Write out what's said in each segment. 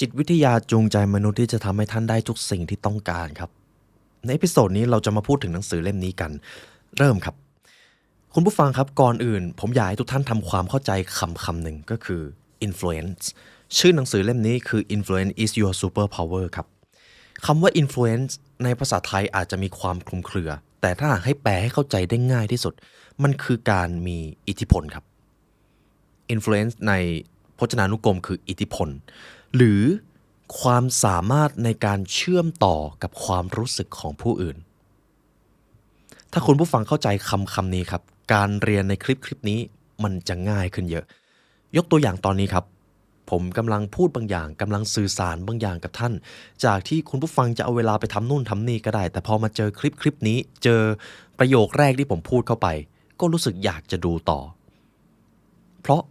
จิตวิทยาจูงใจมนุษย์ที่จะทำให้ท่านได้ทุกสิ่งที่ต้องการครับในเอพิโซดนี้เราจะมาพูดถึงหนังสือเล่มนี้กันเริ่มครับคุณผู้ฟังครับก่อนอื่นผมอยากให้ทุกท่านทำความเข้าใจคำหนึ่งก็คือ influence ชื่อหนังสือเล่มนี้คือ influence is your superpower ครับคำว่า influence ในภาษาไทยอาจจะมีความคลุมเครือแต่ถ้าหากให้แปลให้เข้าใจได้ง่ายที่สุดมันคือการมีอิทธิพลครับ influence ในพจนานุกรมคืออิทธิพลหรือความสามารถในการเชื่อมต่อกับความรู้สึกของผู้อื่นถ้าคุณผู้ฟังเข้าใจคำนี้ครับการเรียนในคลิปนี้มันจะง่ายขึ้นเยอะยกตัวอย่างตอนนี้ครับผมกำลังพูดบางอย่างกำลังสื่อสารบางอย่างกับท่านจากที่คุณผู้ฟังจะเอาเวลาไปทำนู่นทำนี่ก็ได้แต่พอมาเจอคลิปนี้เจอประโยคแรกที่ผมพูดเข้าไปก็รู้สึกอยากจะดูต่อเพราะ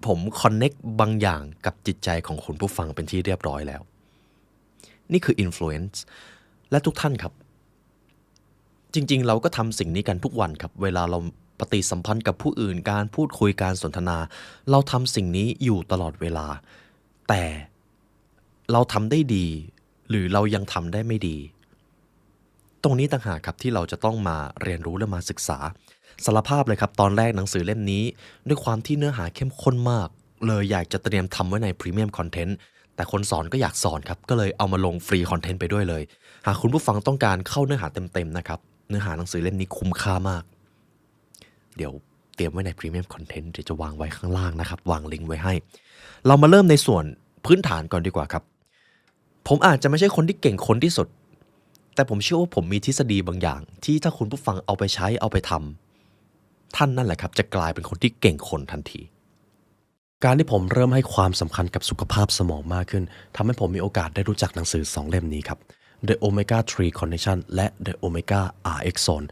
ผมคอนเน็กบางอย่างกับจิตใจของคุณผู้ฟังเป็นที่เรียบร้อยแล้วนี่คือ influence และทุกท่านครับจริงๆเราก็ทำสิ่งนี้กันทุกวันครับเวลาเราปฏิสัมพันธ์กับผู้อื่นการพูดคุยการสนทนาเราทำสิ่งนี้อยู่ตลอดเวลาแต่เราทำได้ดีหรือเรายังทำได้ไม่ดีตรงนี้ต่างหากครับที่เราจะต้องมาเรียนรู้และมาศึกษาสารภาพเลยครับตอนแรกหนังสือเล่มนี้ด้วยความที่เนื้อหาเข้มข้นมากเลยอยากจะเตรียมทำไว้ในพรีเมียมคอนเทนต์แต่คนสอนก็อยากสอนครับก็เลยเอามาลงฟรีคอนเทนต์ไปด้วยเลยหากคุณผู้ฟังต้องการเข้าเนื้อหาเต็มๆนะครับเนื้อหาหนังสือเล่มนี้คุ้มค่ามากเดี๋ยวเตรียมไว้ในพรีเมียมคอนเทนต์เดี๋ยวจะวางไว้ข้างล่างนะครับวางลิงก์ไว้ให้เรามาเริ่มในส่วนพื้นฐานก่อนดีกว่าครับผมอาจจะไม่ใช่คนที่เก่งคนที่สุดแต่ผมเชื่อว่าผมมีทฤษฎีบางอย่างที่ถ้าคุณผู้ฟังเอาไปใช้เอาไปทำท่านนั่นแหละครับจะกลายเป็นคนที่เก่งคนทันทีการที่ผมเริ่มให้ความสำคัญกับสุขภาพสมองมากขึ้นทำให้ผมมีโอกาสได้รู้จักหนังสือ2เล่มนี้ครับ The Omega 3 Connection และ The Omega RX Zone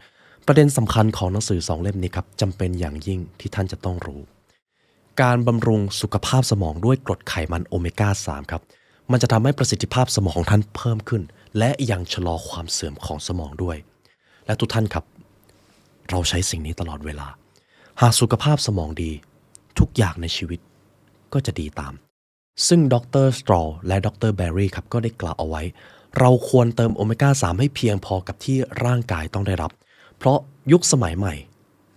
ประเด็นสำคัญของหนังสือ2เล่มนี้ครับจำเป็นอย่างยิ่งที่ท่านจะต้องรู้การบำรุงสุขภาพสมองด้วยกรดไขมันโอเมก้า3ครับมันจะทำให้ประสิทธิภาพสมองของท่านเพิ่มขึ้นและยังชะลอความเสื่อมของสมองด้วยและทุกท่านครับเราใช้สิ่งนี้ตลอดเวลาหากสุขภาพสมองดีทุกอย่างในชีวิตก็จะดีตามซึ่งดรสตรอและดรแบร์รี่ครับก็ได้กล่าวเอาไว้เราควรเติมโอเมก้า3ให้เพียงพอกับที่ร่างกายต้องได้รับเพราะยุคสมัยใหม่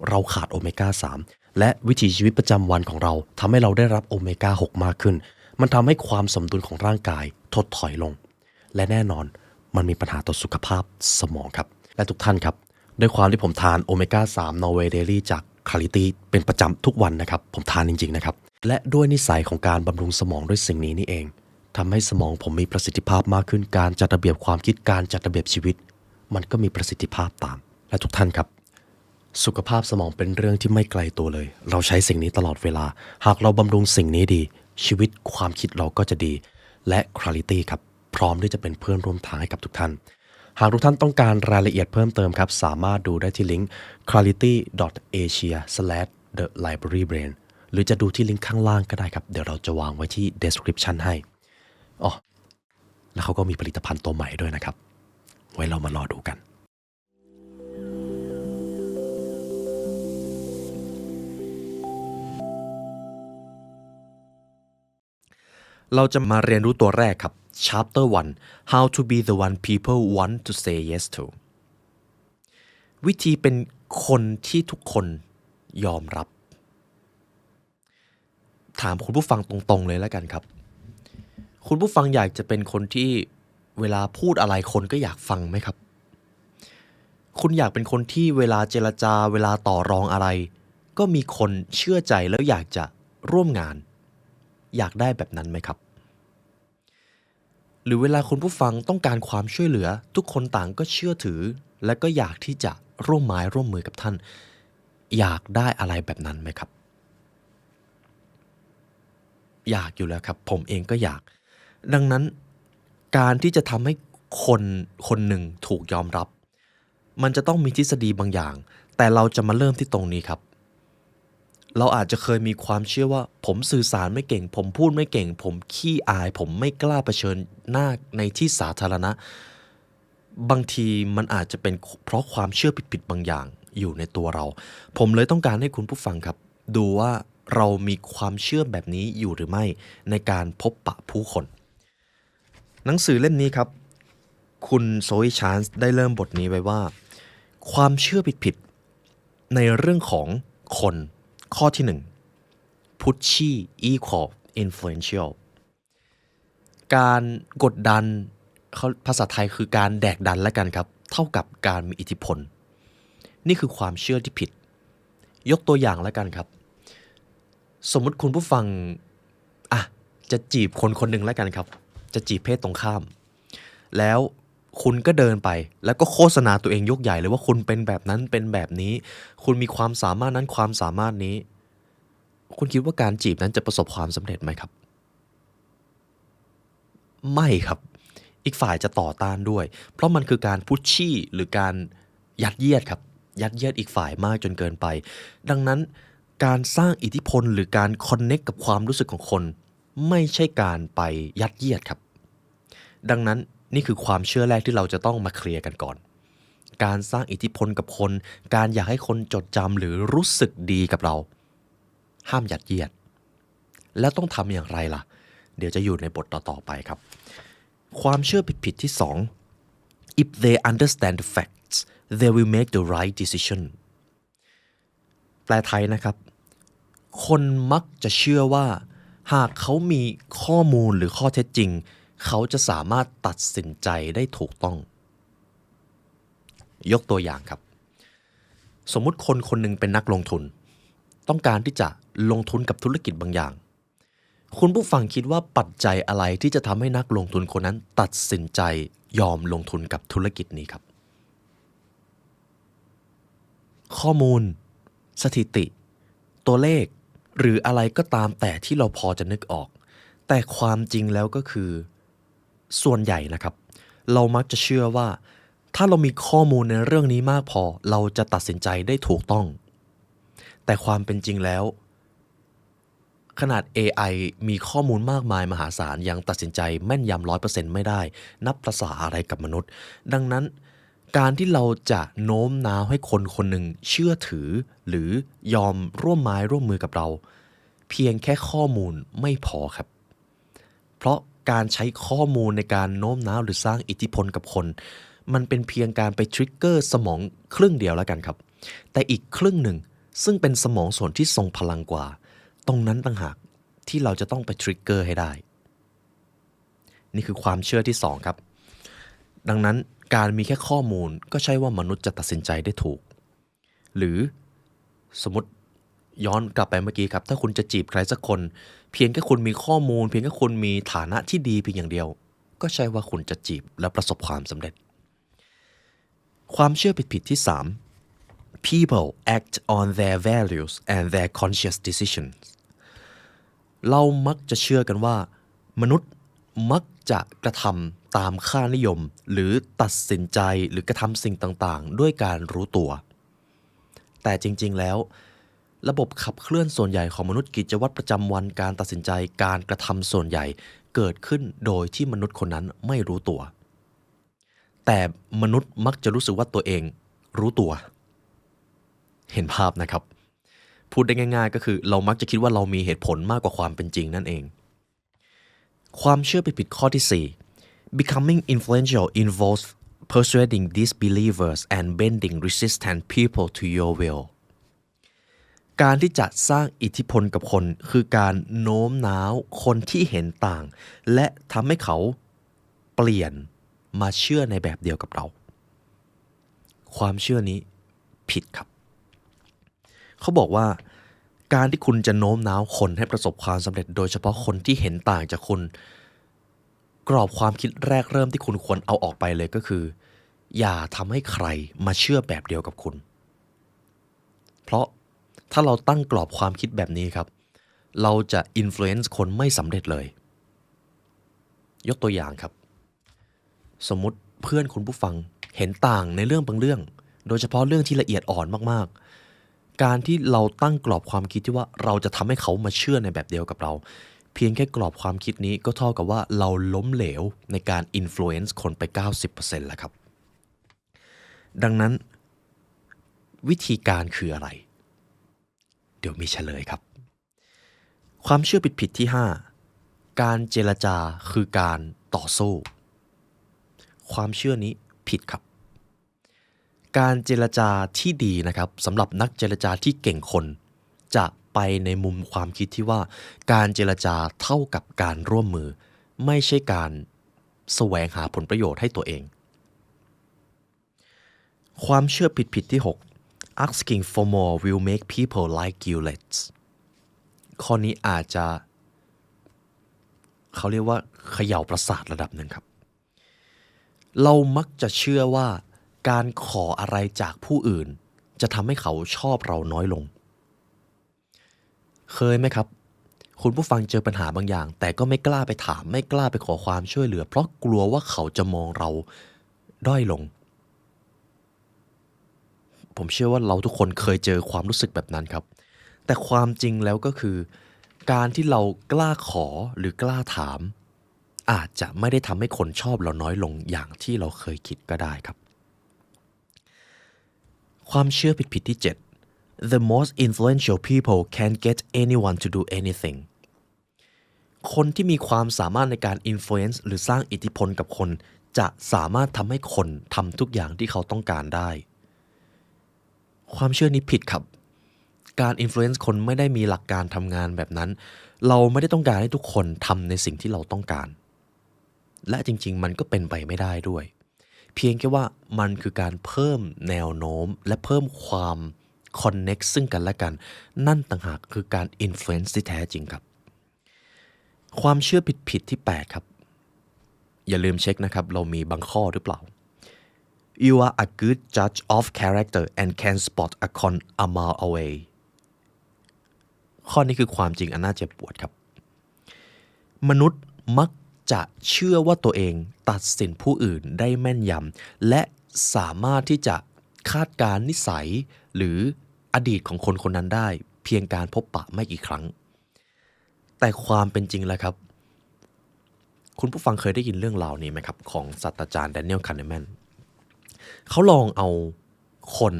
เราขาดโอเมก้า3และวิถีชีวิตประจำวันของเราทำให้เราได้รับโอเมก้า6มากขึ้นมันทำให้ความสมดุลของร่างกายถดถอยลงและแน่นอนมันมีปัญหาต่อสุขภาพสมองครับและทุกท่านครับด้วยความที่ผมทานโอเมก้า3 Norway Daily จากคาลิตี้เป็นประจำทุกวันนะครับผมทานจริงๆนะครับและด้วยนิสัยของการบำรุงสมองด้วยสิ่งนี้นี่เองทำให้สมองผมมีประสิทธิภาพมากขึ้นการจัดระเบียบความคิดการจัดระเบียบชีวิตมันก็มีประสิทธิภาพตามและทุกท่านครับสุขภาพสมองเป็นเรื่องที่ไม่ไกลตัวเลยเราใช้สิ่งนี้ตลอดเวลาหากเราบำรุงสิ่งนี้ดีชีวิตความคิดเราก็จะดีและคาลิตี้ครับพร้อมที่จะเป็นเพื่อนร่วมทางให้กับทุกท่านหากทุกท่านต้องการรายละเอียดเพิ่มเติมครับสามารถดูได้ที่ลิงก์ clarity.asia/thelibrarybrain หรือจะดูที่ลิงก์ข้างล่างก็ได้ครับเดี๋ยวเราจะวางไว้ที่ description ให้อ๋อแล้วเขาก็มีผลิตภัณฑ์ตัวใหม่ด้วยนะครับไว้เรามารอดูกันเราจะมาเรียนรู้ตัวแรกครับ Chapter 1 How to be the one people want to say yes to วิธีเป็นคนที่ทุกคนยอมรับถามคุณผู้ฟังตรงๆเลยแล้วกันครับคุณผู้ฟังอยากจะเป็นคนที่เวลาพูดอะไรคนก็อยากฟังไหมครับคุณอยากเป็นคนที่เวลาเจรจาเวลาต่อรองอะไรก็มีคนเชื่อใจแล้วอยากจะร่วมงานอยากได้แบบนั้นไหมครับหรือเวลาคุณผู้ฟังต้องการความช่วยเหลือทุกคนต่างก็เชื่อถือและก็อยากที่จะร่วมไม้ร่วมมือกับท่านอยากได้อะไรแบบนั้นไหมครับอยากอยู่แล้วครับผมเองก็อยากดังนั้นการที่จะทำให้คนคนหนึ่งถูกยอมรับมันจะต้องมีทฤษฎีบางอย่างแต่เราจะมาเริ่มที่ตรงนี้ครับเราอาจจะเคยมีความเชื่อว่าผมสื่อสารไม่เก่งผมพูดไม่เก่งผมขี้อายผมไม่กล้าเผชิญหน้าในที่สาธารณะบางทีมันอาจจะเป็นเพราะความเชื่อผิดๆบางอย่างอยู่ในตัวเราผมเลยต้องการให้คุณผู้ฟังครับดูว่าเรามีความเชื่อแบบนี้อยู่หรือไม่ในการพบปะผู้คน หนังสือเล่มนี้ครับคุณโซอีชานส์ได้เริ่มบทนี้ไว้ว่าความเชื่อผิดๆในเรื่องของคนข้อที่1 pushy equal influential การกดดันเขาภาษาไทยคือการแดกดันแล้วกันครับเท่ากับการมีอิทธิพลนี่คือความเชื่อที่ผิดยกตัวอย่างแล้วกันครับสมมุติคุณผู้ฟังอ่ะจะจีบคนคนหนึ่งแล้วกันครับจะจีบเพศตรงข้ามแล้วคุณก็เดินไปแล้วก็โฆษณาตัวเองยกใหญ่เลยว่าคุณเป็นแบบนั้นเป็นแบบนี้คุณมีความสามารถนั้นความสามารถนี้คุณคิดว่าการจีบนั้นจะประสบความสำเร็จไหมครับไม่ครับอีกฝ่ายจะต่อต้านด้วยเพราะมันคือการพุชชี่หรือการยัดเยียดครับยัดเยียดอีกฝ่ายมากจนเกินไปดังนั้นการสร้างอิทธิพลหรือการคอนเน็กกับความรู้สึกของคนไม่ใช่การไปยัดเยียดครับดังนั้นนี่คือความเชื่อแรกที่เราจะต้องมาเคลียร์กันก่อนการสร้างอิทธิพลกับคนการอยากให้คนจดจำหรือรู้สึกดีกับเราห้ามยัดเยียดแล้วต้องทำอย่างไรล่ะเดี๋ยวจะอยู่ในบทต่อๆไปครับความเชื่อผิดๆที่2 if they understand the facts they will make the right decision แปลไทยนะครับคนมักจะเชื่อว่าหากเขามีข้อมูลหรือข้อเท็จจริงเขาจะสามารถตัดสินใจได้ถูกต้องยกตัวอย่างครับสมมุติคนคนหนึ่งเป็นนักลงทุนต้องการที่จะลงทุนกับธุรกิจบางอย่างคุณผู้ฟังคิดว่าปัจจัยอะไรที่จะทำให้นักลงทุนคนนั้นตัดสินใจยอมลงทุนกับธุรกิจนี้ครับข้อมูลสถิติตัวเลขหรืออะไรก็ตามแต่ที่เราพอจะนึกออกแต่ความจริงแล้วก็คือส่วนใหญ่นะครับเรามักจะเชื่อว่าถ้าเรามีข้อมูลในเรื่องนี้มากพอเราจะตัดสินใจได้ถูกต้องแต่ความเป็นจริงแล้วขนาด AI มีข้อมูลมากมายมหาศาลยังตัดสินใจแม่นยำ 100% ไม่ได้นับภาษาอะไรกับมนุษย์ดังนั้นการที่เราจะโน้มน้าวให้คนคนหนึ่งเชื่อถือหรือยอมร่วมไม้ร่วมมือกับเราเพียงแค่ข้อมูลไม่พอครับเพราะการใช้ข้อมูลในการโน้มน้าวหรือสร้างอิทธิพลกับคนมันเป็นเพียงการไปทริกเกอร์สมองครึ่งเดียวแล้วกันครับแต่อีกครึ่งหนึ่งซึ่งเป็นสมองส่วนที่ทรงพลังกว่าตรงนั้นต่างหากที่เราจะต้องไปทริกเกอร์ให้ได้นี่คือความเชื่อที่2ครับดังนั้นการมีแค่ข้อมูลก็ใช่ว่ามนุษย์จะตัดสินใจได้ถูกหรือสมมติย้อนกลับไปเมื่อกี้ครับถ้าคุณจะจีบใครสักคนเพียงแค่คุณมีข้อมูลเพียงแค่คุณมีฐานะที่ดีเพียงอย่างเดียวก็ใช่ว่าคุณจะจีบและประสบความสำเร็จความเชื่อผิดๆที่3 people act on their values and their conscious decisions เรามักจะเชื่อกันว่ามนุษย์มักจะกระทำตามค่านิยมหรือตัดสินใจหรือกระทำสิ่งต่างๆด้วยการรู้ตัวแต่จริงๆแล้วระบบขับเคลื่อนส่วนใหญ่ของมนุษย์กิจวัตรประจำวันการตัดสินใจการกระทำส่วนใหญ่เกิดขึ้นโดยที่มนุษย์คนนั้นไม่รู้ตัวแต่มนุษย์มักจะรู้สึกว่าตัวเองรู้ตัวเห็นภาพนะครับพูดได้ง่ายๆก็คือเรามักจะคิดว่าเรามีเหตุผลมากกว่าความเป็นจริงนั่นเองความเชื่อผิดๆข้อที่4 becoming influential involves persuading disbelievers and bending resistant people to your will การที่จะสร้างอิทธิพลกับคนคือการโน้มน้าวคนที่เห็นต่างและทำให้เขาเปลี่ยนมาเชื่อในแบบเดียวกับเราความเชื่อนี้ผิดครับเขาบอกว่าการที่คุณจะโน้มน้าวคนให้ประสบความสำเร็จโดยเฉพาะคนที่เห็นต่างจากคุณกรอบความคิดแรกเริ่มที่คุณควรเอาออกไปเลยก็คืออย่าทำให้ใครมาเชื่อแบบเดียวกับคุณเพราะถ้าเราตั้งกรอบความคิดแบบนี้ครับเราจะ influence คนไม่สำเร็จเลยยกตัวอย่างครับสมมุติเพื่อนคุณผู้ฟังเห็นต่างในเรื่องบางเรื่องโดยเฉพาะเรื่องที่ละเอียดอ่อนมากๆการที่เราตั้งกรอบความคิดที่ว่าเราจะทำให้เขามาเชื่อในแบบเดียวกับเราเพียงแค่กรอบความคิดนี้ก็เท่ากับว่าเราล้มเหลวในการ influence คนไป 90% แล้วครับดังนั้นวิธีการคืออะไรเดี๋ยวมีเฉลยครับความเชื่อผิดๆที่5การเจรจาคือการ ต่อสู้ความเชื่อนี้ผิดครับการเจรจาที่ดีนะครับสำหรับนักเจรจาที่เก่งคนจะไปในมุมความคิดที่ว่าการเจรจาเท่ากับการร่วมมือไม่ใช่การแสวงหาผลประโยชน์ให้ตัวเองความเชื่อผิดๆที่6 asking for more will make people like you less ข้อนี้อาจจะเขาเรียกว่าเขย่าประสาทระดับหนึ่งครับเรามักจะเชื่อว่าการขออะไรจากผู้อื่นจะทำให้เขาชอบเราน้อยลงเคยไหมครับคุณผู้ฟังเจอปัญหาบางอย่างแต่ก็ไม่กล้าไปถามไม่กล้าไปขอความช่วยเหลือเพราะกลัวว่าเขาจะมองเราด้อยลงผมเชื่อว่าเราทุกคนเคยเจอความรู้สึกแบบนั้นครับแต่ความจริงแล้วก็คือการที่เรากล้าขอหรือกล้าถามอาจจะไม่ได้ทำให้คนชอบเราน้อยลงอย่างที่เราเคยคิดก็ได้ครับความเชื่อผิดๆที่7 The most influential people can get anyone to do anything คนที่มีความสามารถในการ influence หรือสร้างอิทธิพลกับคนจะสามารถทำให้คนทำทุกอย่างที่เขาต้องการได้ความเชื่อนี้ผิดครับการ influence คนไม่ได้มีหลักการทำงานแบบนั้นเราไม่ได้ต้องการให้ทุกคนทำในสิ่งที่เราต้องการและจริงๆมันก็เป็นไปไม่ได้ด้วยเพียงแค่ว่ามันคือการเพิ่มแนวโน้มและเพิ่มความ connect ซึ่งกันและกันนั่นต่างหากคือการ influence ที่แท้จริงครับความเชื่อผิดๆที่8ครับอย่าลืมเช็คนะครับเรามีบางข้อหรือเปล่า You are a good judge of character and can spot a con a mile away ข้อนี้คือความจริงอันน่าเจ็บปวดครับมนุษย์มักจะเชื่อว่าตัวเองตัดสินผู้อื่นได้แม่นยำและสามารถที่จะคาดการณ์นิสัยหรืออดีตของคนคนนั้นได้เพียงการพบปะไม่กี่ครั้งแต่ความเป็นจริงแล้วครับคุณผู้ฟังเคยได้ยินเรื่องราวนี้ไหมครับของศาสตราจารย์แดเนียล คาห์เนแมนเขาลองเอาคน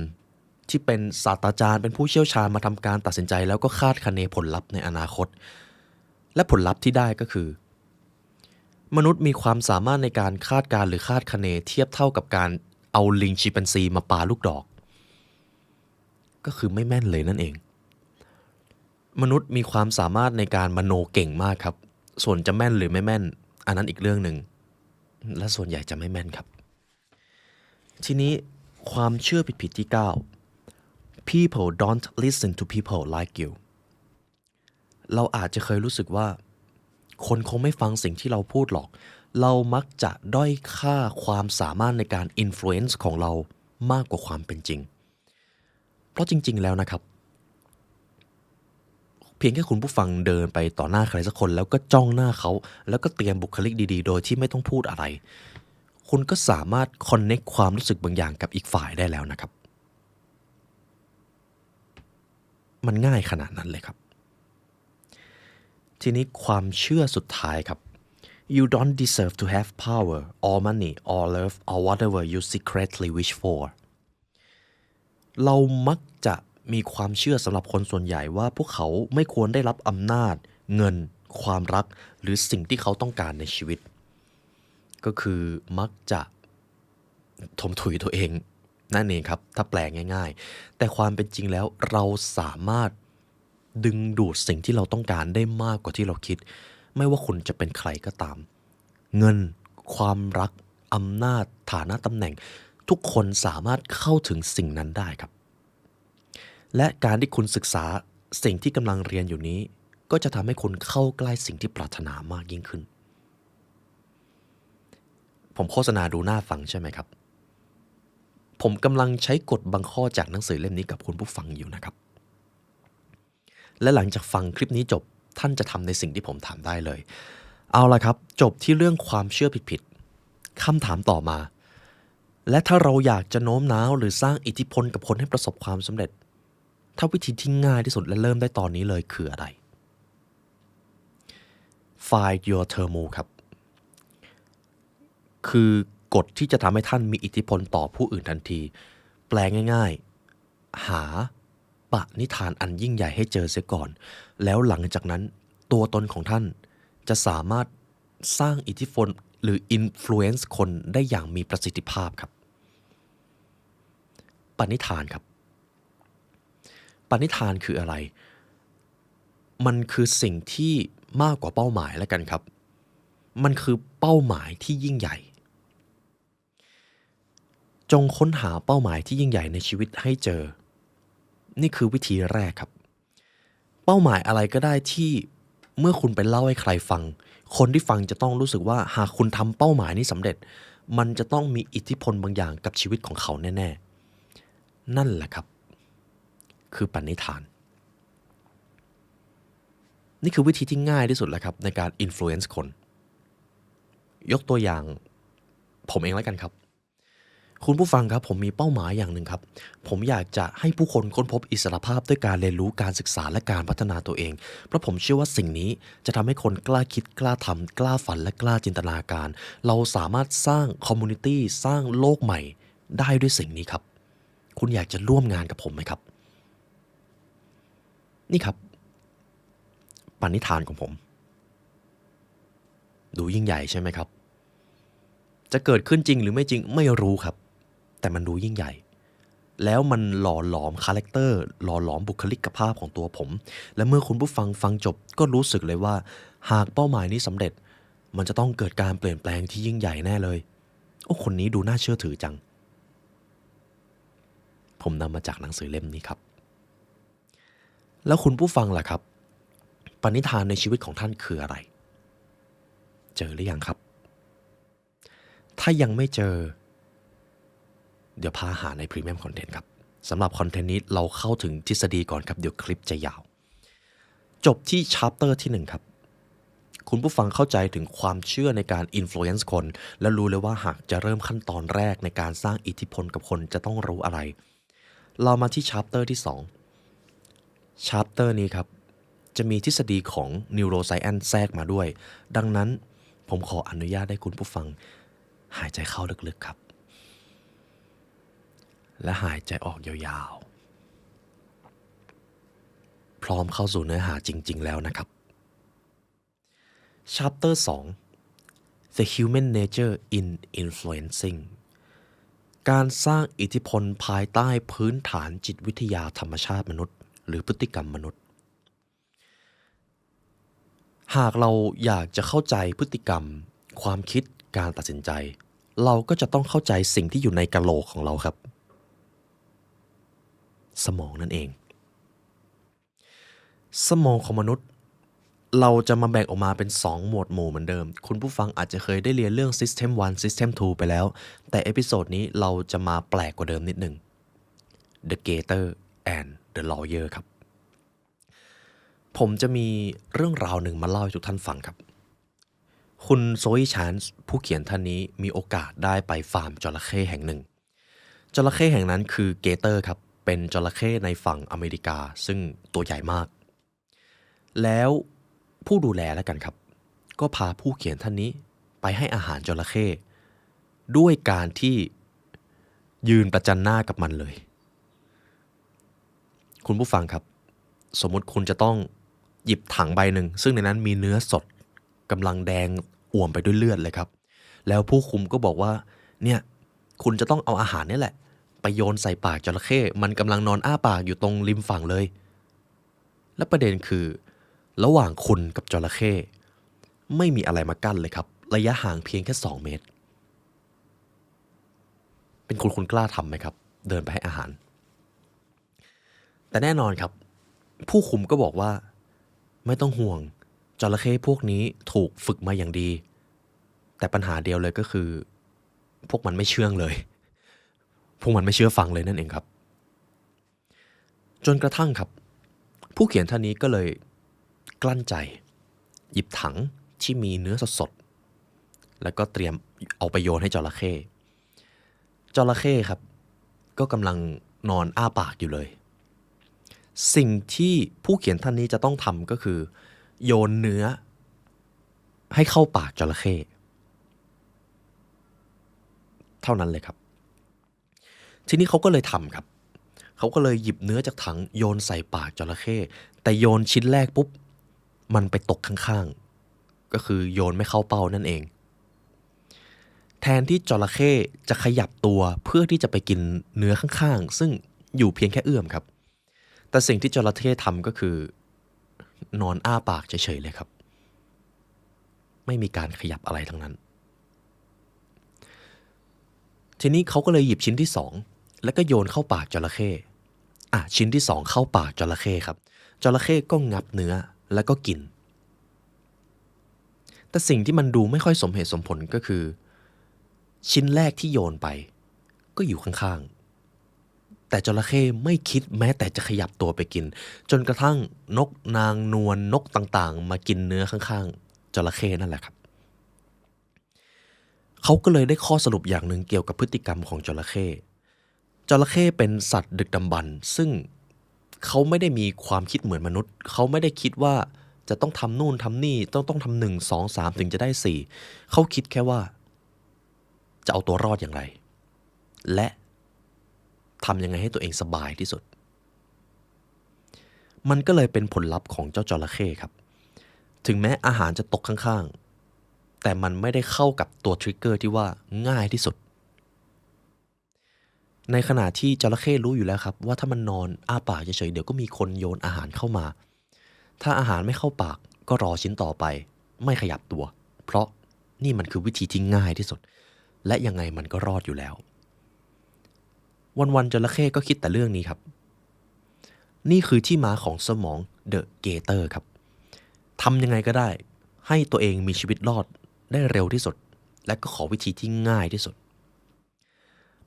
ที่เป็นศาสตราจารย์เป็นผู้เชี่ยวชาญมาทำการตัดสินใจแล้วก็คาดคะเนผลลัพธ์ในอนาคตและผลลัพธ์ที่ได้ก็คือมนุษย์มีความสามารถในการคาดการณ์หรือคาดคะเนเทียบเท่ากับการเอาลิงชิมแปนซีมาปาลูกดอกก็คือไม่แม่นเลยนั่นเองมนุษย์มีความสามารถในการมโนเก่งมากครับส่วนจะแม่นหรือไม่แม่นอันนั้นอีกเรื่องหนึ่งและส่วนใหญ่จะไม่แม่นครับทีนี้ความเชื่อผิดๆที่9 People don't listen to people like you เราอาจจะเคยรู้สึกว่าคนคงไม่ฟังสิ่งที่เราพูดหรอกเรามักจะด้อยค่าความสามารถในการ influence ของเรามากกว่าความเป็นจริงเพราะจริงๆแล้วนะครับเพียงแค่คุณผู้ฟังเดินไปต่อหน้าใครสักคนแล้วก็จ้องหน้าเขาแล้วก็เตรียมบุคลิกดีๆโดยที่ไม่ต้องพูดอะไรคุณก็สามารถ connect ความรู้สึกบางอย่างกับอีกฝ่ายได้แล้วนะครับมันง่ายขนาดนั้นเลยครับทีนี้ความเชื่อสุดท้ายครับ You don't deserve to have power or money or love or whatever you secretly wish for เรามักจะมีความเชื่อสำหรับคนส่วนใหญ่ว่าพวกเขาไม่ควรได้รับอำนาจเงินความรักหรือสิ่งที่เขาต้องการในชีวิตก็คือมักจะถมถุยตัวเองนั่นเองครับถ้าแปลง่ายๆแต่ความเป็นจริงแล้วเราสามารถดึงดูดสิ่งที่เราต้องการได้มากกว่าที่เราคิดไม่ว่าคุณจะเป็นใครก็ตามเงินความรักอำนาจฐานะตำแหน่งทุกคนสามารถเข้าถึงสิ่งนั้นได้ครับและการที่คุณศึกษาสิ่งที่กำลังเรียนอยู่นี้ก็จะทำให้คุณเข้าใกล้สิ่งที่ปรารถนามากยิ่งขึ้นผมโฆษณาดูน่าฟังใช่ไหมครับผมกำลังใช้กฎบางข้อจากหนังสือเล่มนี้กับคุณผู้ฟังอยู่นะครับและหลังจากฟังคลิปนี้จบท่านจะทำในสิ่งที่ผมถามได้เลยเอาล่ะครับจบที่เรื่องความเชื่อผิดๆคำถามต่อมาและถ้าเราอยากจะโน้มน้าวหรือสร้างอิทธิพลกับคนให้ประสบความสำเร็จถ้าวิธีที่ง่ายที่สุดและเริ่มได้ตอนนี้เลยคืออะไร Find your turmo ครับคือกฎที่จะทำให้ท่านมีอิทธิพลต่อผู้อื่นทันทีแปลง่ายๆหาปณิธานอันยิ่งใหญ่ให้เจอเสียก่อนแล้วหลังจากนั้นตัวตนของท่านจะสามารถสร้าง หรือ influence คนได้อย่างมีประสิทธิภาพครับปณิธานครับปณิธานคืออะไรมันคือสิ่งที่มากกว่าเป้าหมายแล้วกันครับมันคือเป้าหมายที่ยิ่งใหญ่จงค้นหาเป้าหมายที่ยิ่งใหญ่ในชีวิตให้เจอนี่คือวิธีแรกครับเป้าหมายอะไรก็ได้ที่เมื่อคุณไปเล่าให้ใครฟังคนที่ฟังจะต้องรู้สึกว่าหากคุณทำเป้าหมายนี้สำเร็จมันจะต้องมีอิทธิพลบางอย่างกับชีวิตของเขาแน่ๆนั่นแหละครับคือปณิธานนี่คือวิธีที่ง่ายที่สุดแล้วครับในการ influence คนยกตัวอย่างผมเองแล้วกันครับคุณผู้ฟังครับผมมีเป้าหมายอย่างหนึ่งครับผมอยากจะให้ผู้คนค้นพบอิสรภาพด้วยการเรียนรู้การศึกษาและการพัฒนาตัวเองเพราะผมเชื่อว่าสิ่งนี้จะทำให้คนกล้าคิดกล้าทำกล้าฝันและกล้าจินตนาการเราสามารถสร้างคอมมูนิตี้สร้างโลกใหม่ได้ด้วยสิ่งนี้ครับคุณอยากจะร่วมงานกับผมไหมครับนี่ครับปณิธานของผมดูยิ่งใหญ่ใช่ไหมครับจะเกิดขึ้นจริงหรือไม่จริงไม่รู้ครับแต่มันดูยิ่งใหญ่แล้วมันหล่อหลอมคาแรคเตอร์หล่อหลอมบุคลิกภาพของตัวผมและเมื่อคุณผู้ฟังฟังจบก็รู้สึกเลยว่าหากเป้าหมายนี้สำเร็จมันจะต้องเกิดการเปลี่ยนแปลงที่ยิ่งใหญ่แน่เลยโอ้คนนี้ดูน่าเชื่อถือจังผมนำมาจากหนังสือเล่มนี้ครับแล้วคุณผู้ฟังล่ะครับปณิธานในชีวิตของท่านคืออะไรเจอหรือยังครับถ้ายังไม่เจอเดี๋ยวพาหาในพรีเมียมคอนเทนต์ครับสำหรับคอนเทนต์นี้เราเข้าถึงทฤษฎีก่อนครับเดี๋ยวคลิปจะยาวจบที่ชัปเตอร์ที่1ครับคุณผู้ฟังเข้าใจถึงความเชื่อในการ influence คนและรู้เลยว่าหากจะเริ่มขั้นตอนแรกในการสร้างอิทธิพลกับคนจะต้องรู้อะไรเรามาที่ชัปเตอร์ที่2ชัปเตอร์นี้ครับจะมีทฤษฎีของ neuroscience แทรกมาด้วยดังนั้นผมขออนุญาตให้คุณผู้ฟังหายใจเข้าลึกๆครับและหายใจออกยาวๆพร้อมเข้าสู่เนื้อหาจริงๆแล้วนะครับ Chapter 2 The Human Nature in Influencing การสร้างอิทธิพลภายใต้พื้นฐานจิตวิทยาธรรมชาติมนุษย์หรือพฤติกรรมมนุษย์หากเราอยากจะเข้าใจพฤติกรรมความคิดการตัดสินใจเราก็จะต้องเข้าใจสิ่งที่อยู่ในกะโหลกของเราครับสมองนั่นเองสมองของมนุษย์เราจะมาแบ่งออกมาเป็น2หมวดหมู่เหมือนเดิมคุณผู้ฟังอาจจะเคยได้เรียนเรื่อง System 1 System 2 ไปแล้วแต่เอพิโซดนี้เราจะมาแปลกกว่าเดิมนิดหนึ่ง The Gator and the Lawyer ครับผมจะมีเรื่องราวหนึ่งมาเล่าให้ทุกท่านฟังครับคุณโซอีชานส์ผู้เขียนท่านนี้มีโอกาสได้ไปฟาร์มจระเข้แห่งหนึ่งจระเข้แห่งนั้นคือเกเตอร์ครับเป็นจระเข้ในฝั่งอเมริกาซึ่งตัวใหญ่มากแล้วผู้ดูแลแล้วกันครับก็พาผู้เขียนท่านนี้ไปให้อาหารจระเข้ด้วยการที่ยืนประจันหน้ากับมันเลยคุณผู้ฟังครับสมมุติคุณจะต้องหยิบถังใบหนึ่งซึ่งในนั้นมีเนื้อสดกำลังแดงอ่วมไปด้วยเลือดเลยครับแล้วผู้คุมก็บอกว่าเนี่ยคุณจะต้องเอาอาหารนี่แหละไปโยนใส่ปากจระเข้มันกำลังนอนอ้าปากอยู่ตรงริมฝั่งเลยและประเด็นคือระหว่างคุณกับจระเข้ไม่มีอะไรมากั้นเลยครับระยะห่างเพียงแค่2 เมตรเป็นคุณกล้าทำไหมครับเดินไปให้อาหารแต่แน่นอนครับผู้คุมก็บอกว่าไม่ต้องห่วงจระเข้พวกนี้ถูกฝึกมาอย่างดีแต่ปัญหาเดียวเลยก็คือพวกมันไม่เชื่องเลยพวกมันไม่เชื่อฟังเลยนั่นเองครับจนกระทั่งครับผู้เขียนท่านนี้ก็เลยกลั้นใจหยิบถังที่มีเนื้อสดๆแล้วก็เตรียมเอาไปโยนให้จระเข้จระเข้ครับก็กำลังนอนอ้าปากอยู่เลยสิ่งที่ผู้เขียนท่านนี้จะต้องทำก็คือโยนเนื้อให้เข้าปากจระเข้เท่านั้นเลยครับทีนี้เขาก็เลยทำครับเขาก็เลยหยิบเนื้อจากถังโยนใส่ปากจระเข้แต่โยนชิ้นแรกปุ๊บมันไปตกข้างๆก็คือโยนไม่เข้าเป้านั่นเอง แทนที่จระเข้จะขยับตัวเพื่อที่จะไปกินเนื้อข้างๆซึ่งอยู่เพียงแค่เอื้อมครับแต่สิ่งที่จระเข้ทำก็คือนอนอ้าปากเฉยๆเลยครับไม่มีการขยับอะไรทั้งนั้นทีนี้เขาก็เลยหยิบชิ้นที่2แล้วก็โยนเข้าปากจระเข้ชิ้นที่2เข้าปากจระเข้ครับจระเข้ก็งับเนื้อแล้วก็กินแต่สิ่งที่มันดูไม่ค่อยสมเหตุสมผลก็คือชิ้นแรกที่โยนไปก็อยู่ข้างๆแต่จระเข้ไม่คิดแม้แต่จะขยับตัวไปกินจนกระทั่งนกนางนวลนกต่างๆมากินเนื้อข้างๆจระเข้นั่นแหละครับเขาก็เลยได้ข้อสรุปอย่างหนึ่งเกี่ยวกับพฤติกรรมของจระเข้จระเข้เป็นสัตว์ดึกดำบรรพ์ซึ่งเขาไม่ได้มีความคิดเหมือนมนุษย์เขาไม่ได้คิดว่าจะต้องทำนู่นทำนี่ต้องทำ1 2 3ถึงจะได้4เขาคิดแค่ว่าจะเอาตัวรอดอย่างไรและทำยังไงให้ตัวเองสบายที่สุดมันก็เลยเป็นผลลัพธ์ของเจ้าจระเข้ครับถึงแม้อาหารจะตกข้างๆแต่มันไม่ได้เข้ากับตัวทริกเกอร์ที่ว่าง่ายที่สุดในขณะที่จระเข้รู้อยู่แล้วครับว่าถ้ามันนอนอ้าปากเฉยๆเดี๋ยวก็มีคนโยนอาหารเข้ามาถ้าอาหารไม่เข้าปากก็รอชิ้นต่อไปไม่ขยับตัวเพราะนี่มันคือวิธีที่ง่ายที่สุดและยังไงมันก็รอดอยู่แล้ววันๆจระเข้ก็คิดแต่เรื่องนี้ครับนี่คือที่มาของสมองเดอะเกเตอร์ครับทำยังไงก็ได้ให้ตัวเองมีชีวิตรอดได้เร็วที่สุดและก็ขอวิธีที่ง่ายที่สุด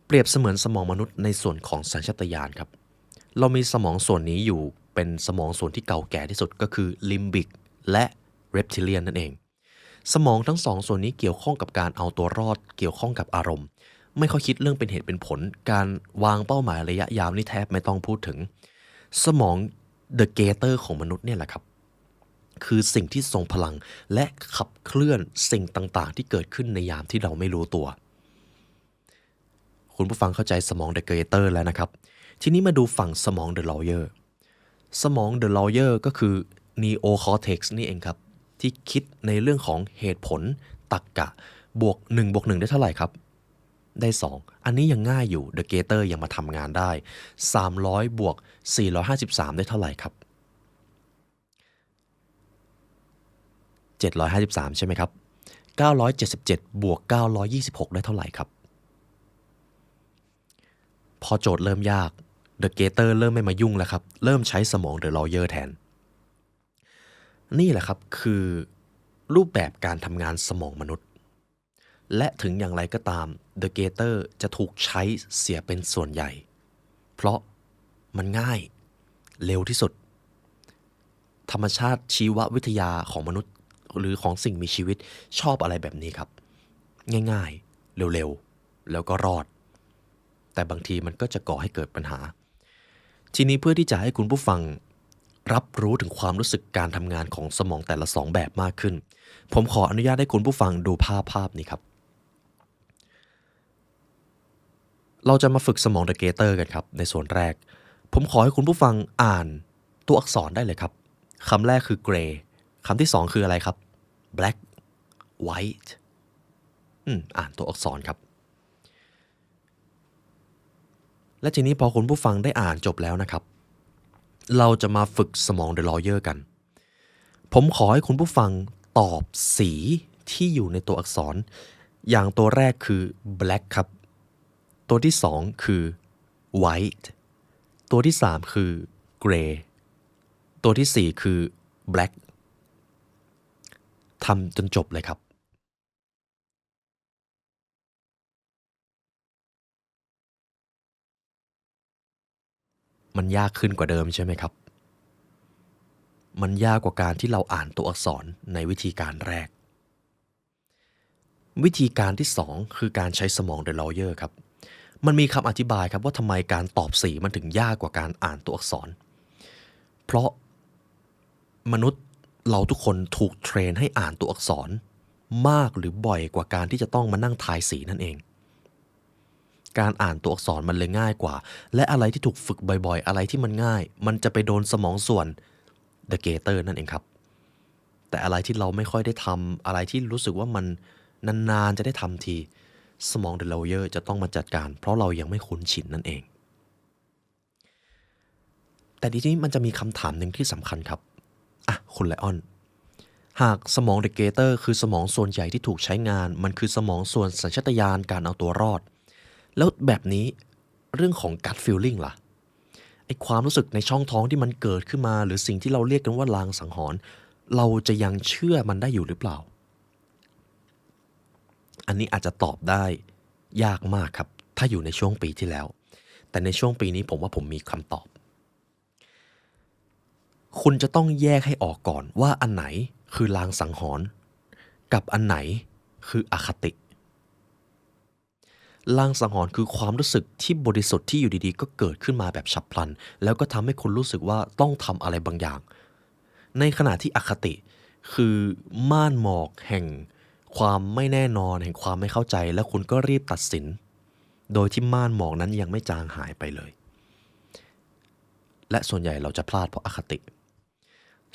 เปรียบเสมือนสมองมนุษย์ในส่วนของสัญชาตญาณครับเรามีสมองส่วนนี้อยู่เป็นสมองส่วนที่เก่าแก่ที่สุดก็คือลิมบิกและเรปทิเลียนนั่นเองสมองทั้งสองส่วนนี้เกี่ยวข้องกับการเอาตัวรอดเกี่ยวข้องกับอารมณ์ไม่ค่อยคิดเรื่องเป็นเหตุเป็นผลการวางเป้าหมายระยะยาวนี่แทบไม่ต้องพูดถึงสมองเดอะเกเตอร์ของมนุษย์เนี่ยแหละครับคือสิ่งที่ทรงพลังและขับเคลื่อนสิ่งต่างๆที่เกิดขึ้นในยามที่เราไม่รู้ตัวคุณผู้ฟังเข้าใจสมองเดอะเกเตอร์แล้วนะครับทีนี้มาดูฝั่งสมองเดอะลอเยอร์สมองเดอะลอเยอร์ก็คือนีโอคอร์เท็กซ์นี่เองครับที่คิดในเรื่องของเหตุผลตรรกะบวก1บวก1ได้เท่าไหร่ครับได้2อันนี้ยังง่ายอยู่เดอะเกเตอร์ยังมาทำงานได้300บวก453ได้เท่าไหร่ครับ753ใช่ไหมครับ977บวก926ได้เท่าไหร่ครับพอโจทย์เริ่มยากเดอะเกเตอร์เริ่มไม่มายุ่งแล้วครับเริ่มใช้สมองเดอะลอเยอร์แทนนี่แหละครับคือรูปแบบการทำงานสมองมนุษย์และถึงอย่างไรก็ตามเดอะเกเตอร์จะถูกใช้เสียเป็นส่วนใหญ่เพราะมันง่ายเร็วที่สุดธรรมชาติชีววิทยาของมนุษย์หรือของสิ่งมีชีวิตชอบอะไรแบบนี้ครับง่ายๆเร็วๆแล้วก็รอดแต่บางทีมันก็จะก่อให้เกิดปัญหาทีนี้เพื่อที่จะให้คุณผู้ฟังรับรู้ถึงความรู้สึกการทำงานของสมองแต่ละ2แบบมากขึ้นผมขออนุญาตให้คุณผู้ฟังดูภาพนี้ครับเราจะมาฝึกสมองเดอะเกเตอร์กันครับในส่วนแรกผมขอให้คุณผู้ฟังอ่านตัวอักษรได้เลยครับคำแรกคือ gray คำที่2คืออะไรครับ black white อ่านตัวอักษรครับและทีนี้พอคุณผู้ฟังได้อ่านจบแล้วนะครับเราจะมาฝึกสมองเดอะลอเยอร์กันผมขอให้คุณผู้ฟังตอบสีที่อยู่ในตัวอักษรอย่างตัวแรกคือ black ครับตัวที่2คือ white ตัวที่3คือ gray ตัวที่4คือ black ทำจนจบเลยครับมันยากขึ้นกว่าเดิมใช่ไหมครับมันยากกว่าการที่เราอ่านตัวอักษรในวิธีการแรกวิธีการที่2คือการใช้สมองเดอะลอเยอร์ครับมันมีคำอธิบายครับว่าทำไมการตอบสีมันถึงยากกว่าการอ่านตัวอักษรเพราะมนุษย์เราทุกคนถูกเทรนให้อ่านตัวอักษรมากหรือบ่อยกว่าการที่จะต้องมานั่งทายสีนั่นเองการอ่านตัวอักษรมันเลยง่ายกว่าและอะไรที่ถูกฝึกบ่อยๆอะไรที่มันง่ายมันจะไปโดนสมองส่วน The Gator นั่นเองครับแต่อะไรที่เราไม่ค่อยได้ทำอะไรที่รู้สึกว่ามันนานๆจะได้ทำที สมอง the lawyer จะต้องมาจัดการเพราะเรายังไม่คุ้นชินนั่นเอง แต่ทีนี้มันจะมีคำถามหนึ่งที่สำคัญครับคุณไลออนหากสมอง the gator คือสมองส่วนใหญ่ที่ถูกใช้งานมันคือสมองส่วนสัญชาตญาณการเอาตัวรอดแล้วแบบนี้เรื่องของ gut feeling ล่ะไอความรู้สึกในช่องท้องที่มันเกิดขึ้นมาหรือสิ่งที่เราเรียกกันว่าลางสังหรณ์เราจะยังเชื่อมันได้อยู่หรือเปล่าอันนี้อาจจะตอบได้ยากมากครับถ้าอยู่ในช่วงปีที่แล้วแต่ในช่วงปีนี้ผมว่าผมมีคำตอบคุณจะต้องแยกให้ออกก่อนว่าอันไหนคือลางสังหรณ์กับอันไหนคืออคติลางสังหรณ์คือความรู้สึกที่บริสุทธิ์ที่อยู่ดีๆก็เกิดขึ้นมาแบบฉับพลันแล้วก็ทำให้คุณรู้สึกว่าต้องทำอะไรบางอย่างในขณะที่อคติคือม่านหมอกแห่งความไม่แน่นอนแห่งความไม่เข้าใจและคุณก็รีบตัดสินโดยที่ม่านหมอกนั้นยังไม่จางหายไปเลยและส่วนใหญ่เราจะพลาดเพราะอคติ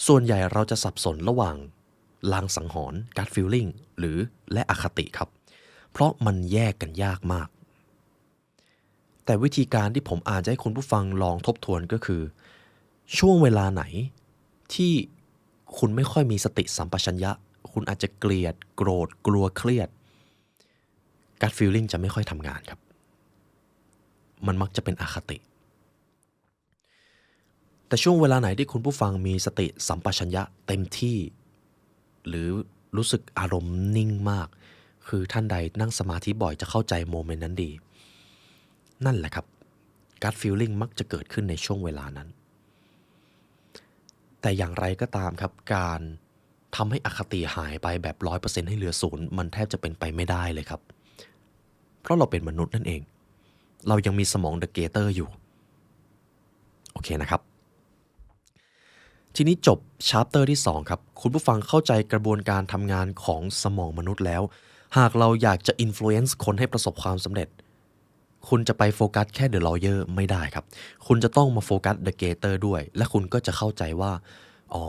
ส่วนใหญ่เราจะสับสนระหว่างลางสังหรณ์ gut feeling หรือและอคติครับเพราะมันแยกกันยากมากแต่วิธีการที่ผมอาจจะให้คุณผู้ฟังลองทบทวนก็คือช่วงเวลาไหนที่คุณไม่ค่อยมีสติสัมปชัญญะคุณอาจจะเกลียดโกรธกลัวเครียด gut feeling จะไม่ค่อยทำงานครับมันมักจะเป็นอคติแต่ช่วงเวลาไหนที่คุณผู้ฟังมีสติสัมปชัญญะเต็มที่หรือรู้สึกอารมณ์นิ่งมากคือท่านใดนั่งสมาธิบ่อยจะเข้าใจโมเมนต์นั้นดีนั่นแหละครับ gut feeling มักจะเกิดขึ้นในช่วงเวลานั้นแต่อย่างไรก็ตามครับการทำให้อคติหายไปแบบ 100% ให้เหลือศูนย์มันแทบจะเป็นไปไม่ได้เลยครับเพราะเราเป็นมนุษย์นั่นเองเรายังมีสมอง the gator อยู่โอเคนะครับทีนี้จบชาปเตอร์ที่2ครับคุณผู้ฟังเข้าใจกระบวนการทำงานของสมองมนุษย์แล้วหากเราอยากจะ influence คนให้ประสบความสำเร็จคุณจะไปโฟกัสแค่ The Lawyer ไม่ได้ครับคุณจะต้องมาโฟกัส The Gator ด้วยและคุณก็จะเข้าใจว่าอ๋อ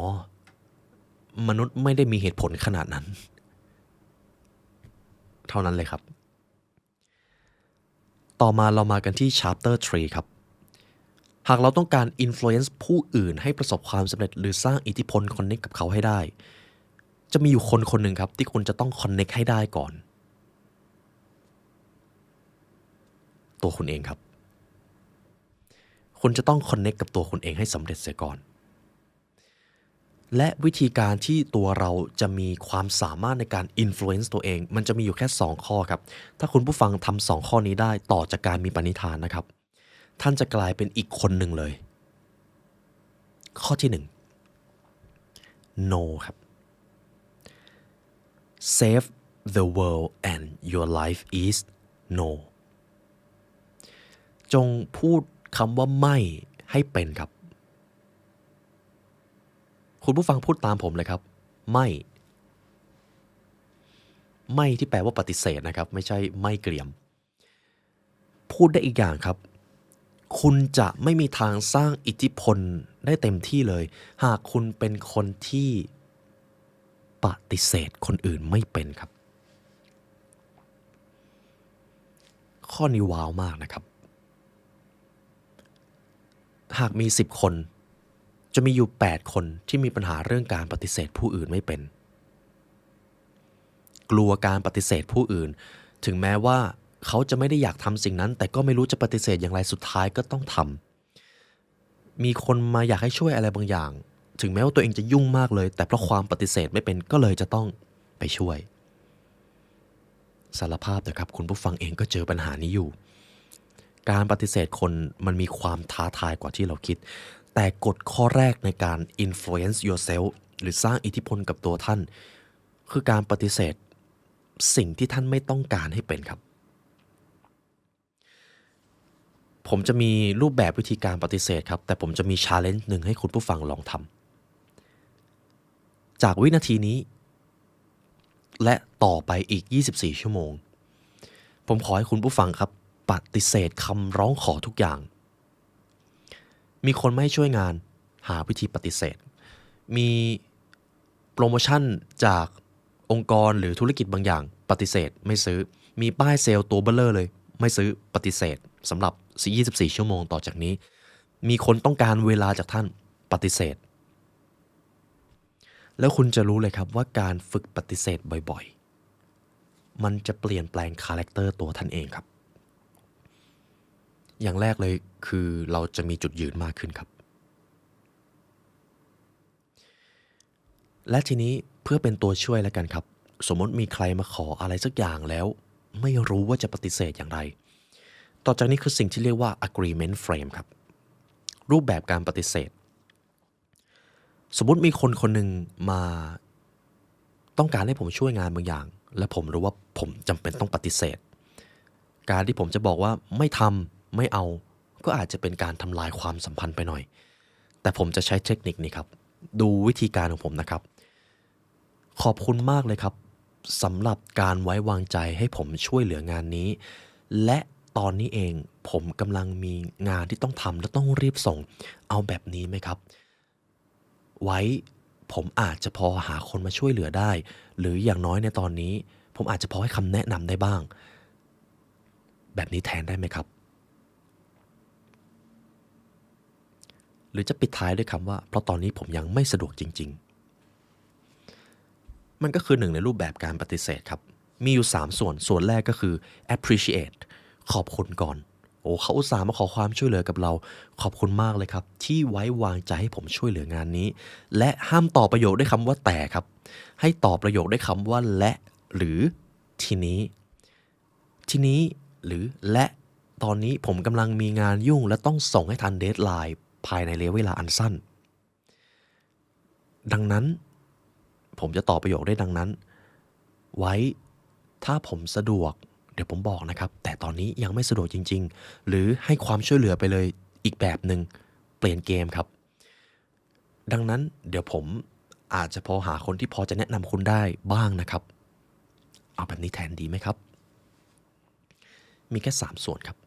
มนุษย์ไม่ได้มีเหตุผลขนาดนั้นเท่านั้นเลยครับต่อมาเรามากันที่ Chapter 3 ครับหากเราต้องการ influence ผู้อื่นให้ประสบความสำเร็จหรือสร้างอิทธิพล connect กับเขาให้ได้จะมีอยู่คนคนหนึ่งครับที่คุณจะต้อง connect ให้ได้ก่อนตัวคุณเองครับคุณจะต้อง connect กับตัวคุณเองให้สำเร็จเสียก่อนและวิธีการที่ตัวเราจะมีความสามารถในการ influence ตัวเองมันจะมีอยู่แค่2ข้อครับถ้าคุณผู้ฟังทำ2ข้อนี้ได้ต่อจากการมีปณิธานนะครับท่านจะกลายเป็นอีกคนหนึ่งเลยข้อที่1 no ครับ save the world and your life is no จงพูดคำว่าไม่ให้เป็นครับคุณผู้ฟังพูดตามผมเลยครับไม่ที่แปลว่าปฏิเสธนะครับไม่ใช่ไม่เกรียมพูดได้อีกอย่างครับคุณจะไม่มีทางสร้างอิทธิพลได้เต็มที่เลยหากคุณเป็นคนที่ปฏิเสธคนอื่นไม่เป็นครับข้อนี้ว้าวมากนะครับหากมี10 คนจะมีอยู่8 คนที่มีปัญหาเรื่องการปฏิเสธผู้อื่นไม่เป็นกลัวการปฏิเสธผู้อื่นถึงแม้ว่าเขาจะไม่ได้อยากทำสิ่งนั้นแต่ก็ไม่รู้จะปฏิเสธอย่างไรสุดท้ายก็ต้องทำมีคนมาอยากให้ช่วยอะไรบางอย่างถึงแม้ว่าตัวเองจะยุ่งมากเลยแต่เพราะความปฏิเสธไม่เป็นก็เลยจะต้องไปช่วยสารภาพนะครับคุณผู้ฟังเองก็เจอปัญหานี้อยู่การปฏิเสธคนมันมีความท้าทายกว่าที่เราคิดแต่กฎข้อแรกในการ influence yourself หรือสร้างอิทธิพลกับตัวท่านคือการปฏิเสธสิ่งที่ท่านไม่ต้องการให้เป็นครับผมจะมีรูปแบบวิธีการปฏิเสธครับแต่ผมจะมี challenge หนึ่งให้คุณผู้ฟังลองทำจากวินาทีนี้และต่อไปอีก24 ชั่วโมงผมขอให้คุณผู้ฟังครับปฏิเสธคำร้องขอทุกอย่างมีคนไม่ให้ช่วยงานหาวิธีปฏิเสธมีโปรโมชั่นจากองค์กรหรือธุรกิจบางอย่างปฏิเสธไม่ซื้อ มีป้ายเซลล์ตัวเบ้อเร่อเลยไม่ซื้อปฏิเสธสำหรับ24 ชั่วโมงต่อจากนี้มีคนต้องการเวลาจากท่านปฏิเสธแล้วคุณจะรู้เลยครับว่าการฝึกปฏิเสธบ่อยๆมันจะเปลี่ยนแปลงคาแรคเตอร์ตัวท่านเองครับอย่างแรกเลยคือเราจะมีจุดยืนมากขึ้นครับและทีนี้เพื่อเป็นตัวช่วยแล้วกันครับสมมติมีใครมาขออะไรสักอย่างแล้วไม่รู้ว่าจะปฏิเสธอย่างไรต่อจากนี้คือสิ่งที่เรียกว่า agreement frame ครับรูปแบบการปฏิเสธสมมติมีคนคนหนึ่งมาต้องการให้ผมช่วยงานบางอย่างและผมรู้ว่าผมจำเป็นต้องปฏิเสธการที่ผมจะบอกว่าไม่ทำไม่เอาก็อาจจะเป็นการทำลายความสัมพันธ์ไปหน่อยแต่ผมจะใช้เทคนิคนี้ครับดูวิธีการของผมนะครับขอบคุณมากเลยครับสำหรับการไว้วางใจให้ผมช่วยเหลืองานนี้และตอนนี้เองผมกำลังมีงานที่ต้องทำและต้องรีบส่งเอาแบบนี้ไหมครับไว้ผมอาจจะพอหาคนมาช่วยเหลือได้หรืออย่างน้อยในตอนนี้ผมอาจจะพอให้คำแนะนำได้บ้างแบบนี้แทนได้ไหมครับหรือจะปิดท้ายด้วยคำว่าเพราะตอนนี้ผมยังไม่สะดวกจริงๆมันก็คือหนึ่งในรูปแบบการปฏิเสธครับมีอยู่3ส่วนแรกก็คือ appreciate ขอบคุณก่อนโอ้เขาอุตส่าห์มาขอความช่วยเหลือกับเราขอบคุณมากเลยครับที่ไว้วางใจให้ผมช่วยเหลืองานนี้และห้ามต่อประโยคด้วยคำว่าแต่ครับให้ต่อประโยคด้วยคำว่าและหรือทีนี้หรือและตอนนี้ผมกำลังมีงานยุ่งและต้องส่งให้ทันเดดไลน์ภายในระยะเวลาอันสั้นดังนั้นผมจะต่อประโยคได้ดังนั้นไว้ถ้าผมสะดวกเดี๋ยวผมบอกนะครับแต่ตอนนี้ยังไม่สะดวกจริงๆหรือให้ความช่วยเหลือไปเลยอีกแบบหนึ่งเปลี่ยนเกมครับดังนั้นเดี๋ยวผมอาจจะพอหาคนที่พอจะแนะนำคุณได้บ้างนะครับเอาแบบนี้แทนดีไหมครับมีแค่3ส่วนครับ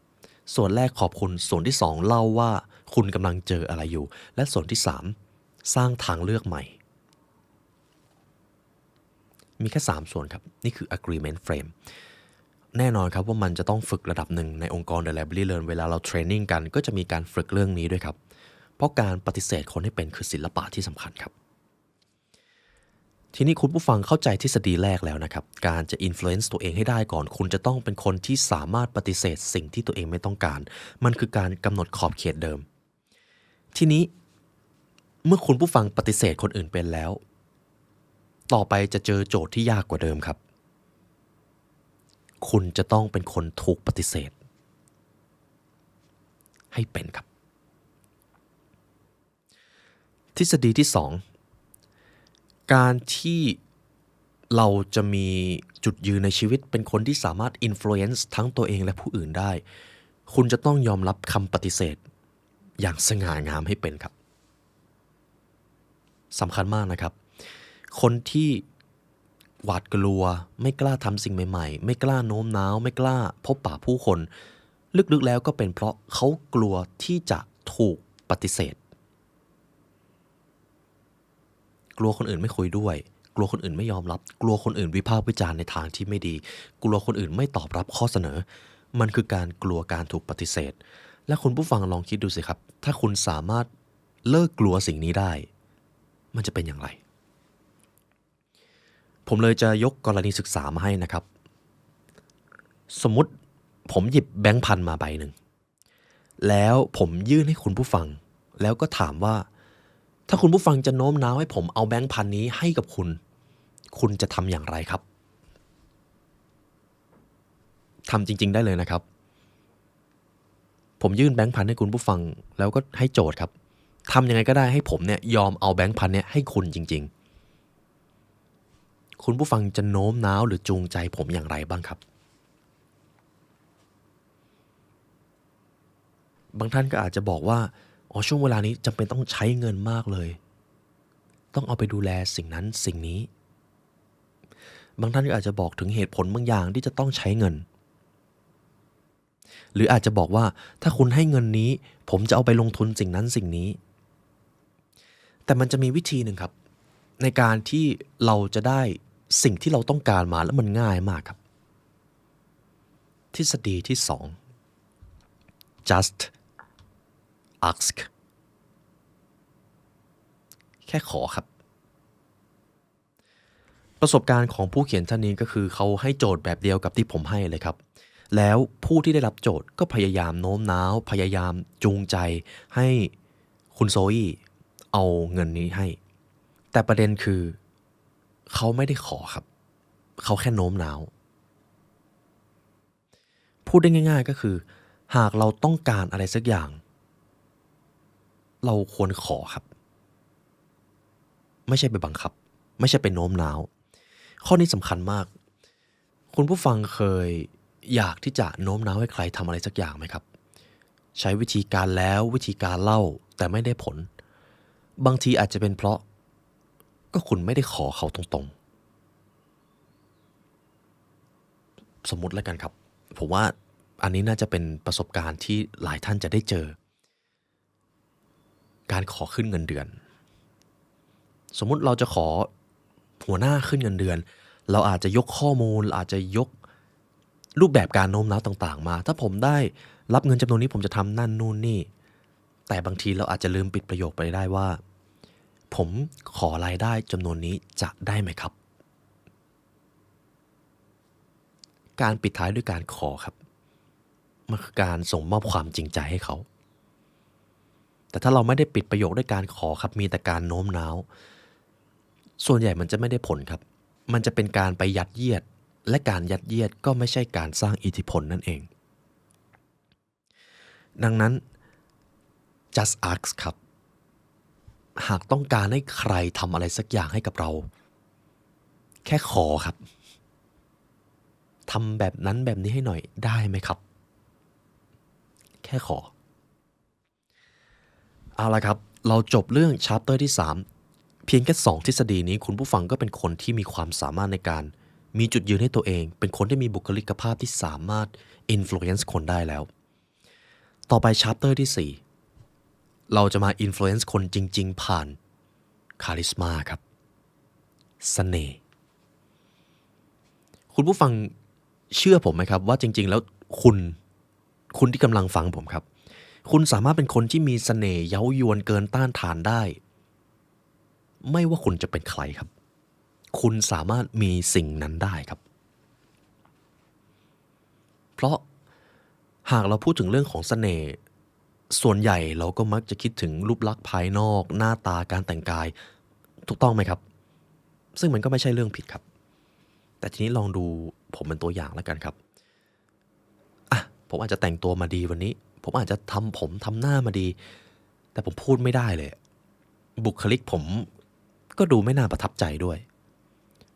ส่วนแรกขอบคุณส่วนที่2เล่าว่าคุณกำลังเจออะไรอยู่และส่วนที่3สร้างทางเลือกใหม่มีแค่3ส่วนครับนี่คือ agreement frame แน่นอนครับว่ามันจะต้องฝึกระดับหนึ่งในองค์กร The Library Learn เวลาเราเทรนนิ่งกันก็จะมีการฝึกเรื่องนี้ด้วยครับเพราะการปฏิเสธคนให้เป็นคือศิลปะที่สำคัญครับทีนี้คุณผู้ฟังเข้าใจทฤษฎีแรกแล้วนะครับการจะ influence ตัวเองให้ได้ก่อนคุณจะต้องเป็นคนที่สามารถปฏิเสธสิ่งที่ตัวเองไม่ต้องการมันคือการกำหนดขอบเขตเดิมทีนี้เมื่อคุณผู้ฟังปฏิเสธคนอื่นเป็นแล้วต่อไปจะเจอโจทย์ที่ยากกว่าเดิมครับคุณจะต้องเป็นคนถูกปฏิเสธให้เป็นครับทฤษฎีที่2การที่เราจะมีจุดยืนในชีวิตเป็นคนที่สามารถ influence ทั้งตัวเองและผู้อื่นได้คุณจะต้องยอมรับคำปฏิเสธอย่างสง่างามให้เป็นครับสำคัญมากนะครับคนที่หวาดกลัวไม่กล้าทำสิ่งใหม่ๆไม่กล้าโน้มน้าวไม่กล้าพบปะผู้คนลึกๆแล้วก็เป็นเพราะเขากลัวที่จะถูกปฏิเสธกลัวคนอื่นไม่คุยด้วยกลัวคนอื่นไม่ยอมรับกลัวคนอื่นวิพากษ์วิจารณ์ในทางที่ไม่ดีกลัวคนอื่นไม่ตอบรับข้อเสนอมันคือการกลัวการถูกปฏิเสธและคุณผู้ฟังลองคิดดูสิครับถ้าคุณสามารถเลิกกลัวสิ่งนี้ได้มันจะเป็นอย่างไรผมเลยจะยกกรณีศึกษามาให้นะครับสมมุติผมหยิบแบงค์พันมาใบหนึ่งแล้วผมยื่นให้คุณผู้ฟังแล้วก็ถามว่าถ้าคุณผู้ฟังจะโน้มน้าวให้ผมเอาแบงค์พันนี้ให้กับคุณคุณจะทำอย่างไรครับทำจริงๆได้เลยนะครับผมยื่นแบงค์พันให้คุณผู้ฟังแล้วก็ให้โจทย์ครับทำยังไงก็ได้ให้ผมเนี่ยยอมเอาแบงค์พันเนี่ยให้คุณจริงๆคุณผู้ฟังจะโน้มน้าวหรือจูงใจผมอย่างไรบ้างครับบางท่านก็อาจจะบอกว่าอ๋อช่วงเวลานี้จำเป็นต้องใช้เงินมากเลยต้องเอาไปดูแลสิ่งนั้นสิ่งนี้บางท่านก็อาจจะบอกถึงเหตุผลบางอย่างที่จะต้องใช้เงินหรืออาจจะบอกว่าถ้าคุณให้เงินนี้ผมจะเอาไปลงทุนสิ่งนั้นสิ่งนี้แต่มันจะมีวิธีหนึ่งครับในการที่เราจะได้สิ่งที่เราต้องการมาแล้วมันง่ายมากครับ ทฤษฎีที่2 just ask แค่ขอครับประสบการณ์ของผู้เขียนท่านนี้ก็คือเขาให้โจทย์แบบเดียวกับที่ผมให้เลยครับแล้วผู้ที่ได้รับโจทย์ก็พยายามโน้มน้าวพยายามจูงใจให้คุณโซอี้เอาเงินนี้ให้แต่ประเด็นคือเขาไม่ได้ขอครับเขาแค่โน้มน้าวพูดได้ง่ายๆก็คือหากเราต้องการอะไรสักอย่างเราควรขอครับไม่ใช่ไปบังคับไม่ใช่ไปโน้มน้าวข้อนี้สำคัญมากคุณผู้ฟังเคยอยากที่จะโน้มน้าวให้ใครทำอะไรสักอย่างไหมครับใช้วิธีการแล้ววิธีการเล่าแต่ไม่ได้ผลบางทีอาจจะเป็นเพราะก็คุณไม่ได้ขอเขาตรงๆสมมุติแล้วกันครับผมว่าอันนี้น่าจะเป็นประสบการณ์ที่หลายท่านจะได้เจอการขอขึ้นเงินเดือนสมมุติเราจะขอหัวหน้าขึ้นเงินเดือนเราอาจจะยกข้อมูลอาจจะยกรูปแบบการโน้มน้าวต่างๆมาถ้าผมได้รับเงินจำนวนนี้ผมจะทำนั่นนู่นนี่แต่บางทีเราอาจจะลืมปิดประโยคไปได้ว่าผมขอรายได้จำนวนนี้จะได้ไหมครับการปิดท้ายด้วยการขอครับมันคือการส่งมอบความจริงใจให้เขาแต่ถ้าเราไม่ได้ปิดประโยคด้วยการขอครับมีแต่การโน้มน้าวส่วนใหญ่มันจะไม่ได้ผลครับมันจะเป็นการไปยัดเยียดและการยัดเยียดก็ไม่ใช่การสร้างอิทธิพลนั่นเองดังนั้น just ask ครับหากต้องการให้ใครทำอะไรสักอย่างให้กับเราแค่ขอครับทำแบบนั้นแบบนี้ให้หน่อยได้ไหมครับแค่ขอเอาละครับเราจบเรื่อง chapter ที่3เพียงแค่2ทฤษฎีนี้คุณผู้ฟังก็เป็นคนที่มีความสามารถในการมีจุดยืนให้ตัวเองเป็นคนที่มีบุคลิกภาพที่สามารถ influence คนได้แล้วต่อไป chapter ที่4เราจะมา influence คนจริงๆผ่าน charisma ครับเสน่ห์คุณผู้ฟังเชื่อผมไหมครับว่าจริงๆแล้วคุณที่กำลังฟังผมครับคุณสามารถเป็นคนที่มีเสน่ห์เย้ายวนเกินต้านทานได้ไม่ว่าคุณจะเป็นใครครับคุณสามารถมีสิ่งนั้นได้ครับเพราะหากเราพูดถึงเรื่องของเสน่ห์ส่วนใหญ่เราก็มักจะคิดถึงรูปลักษณ์ภายนอกหน้าตาการแต่งกายถูกต้องไหมครับซึ่งมันก็ไม่ใช่เรื่องผิดครับแต่ทีนี้ลองดูผมเป็นตัวอย่างแล้วกันครับผมอาจจะแต่งตัวมาดีวันนี้ผมอาจจะทำผมทำหน้ามาดีแต่ผมพูดไม่ได้เลยบุคลิกผมก็ดูไม่น่าประทับใจด้วย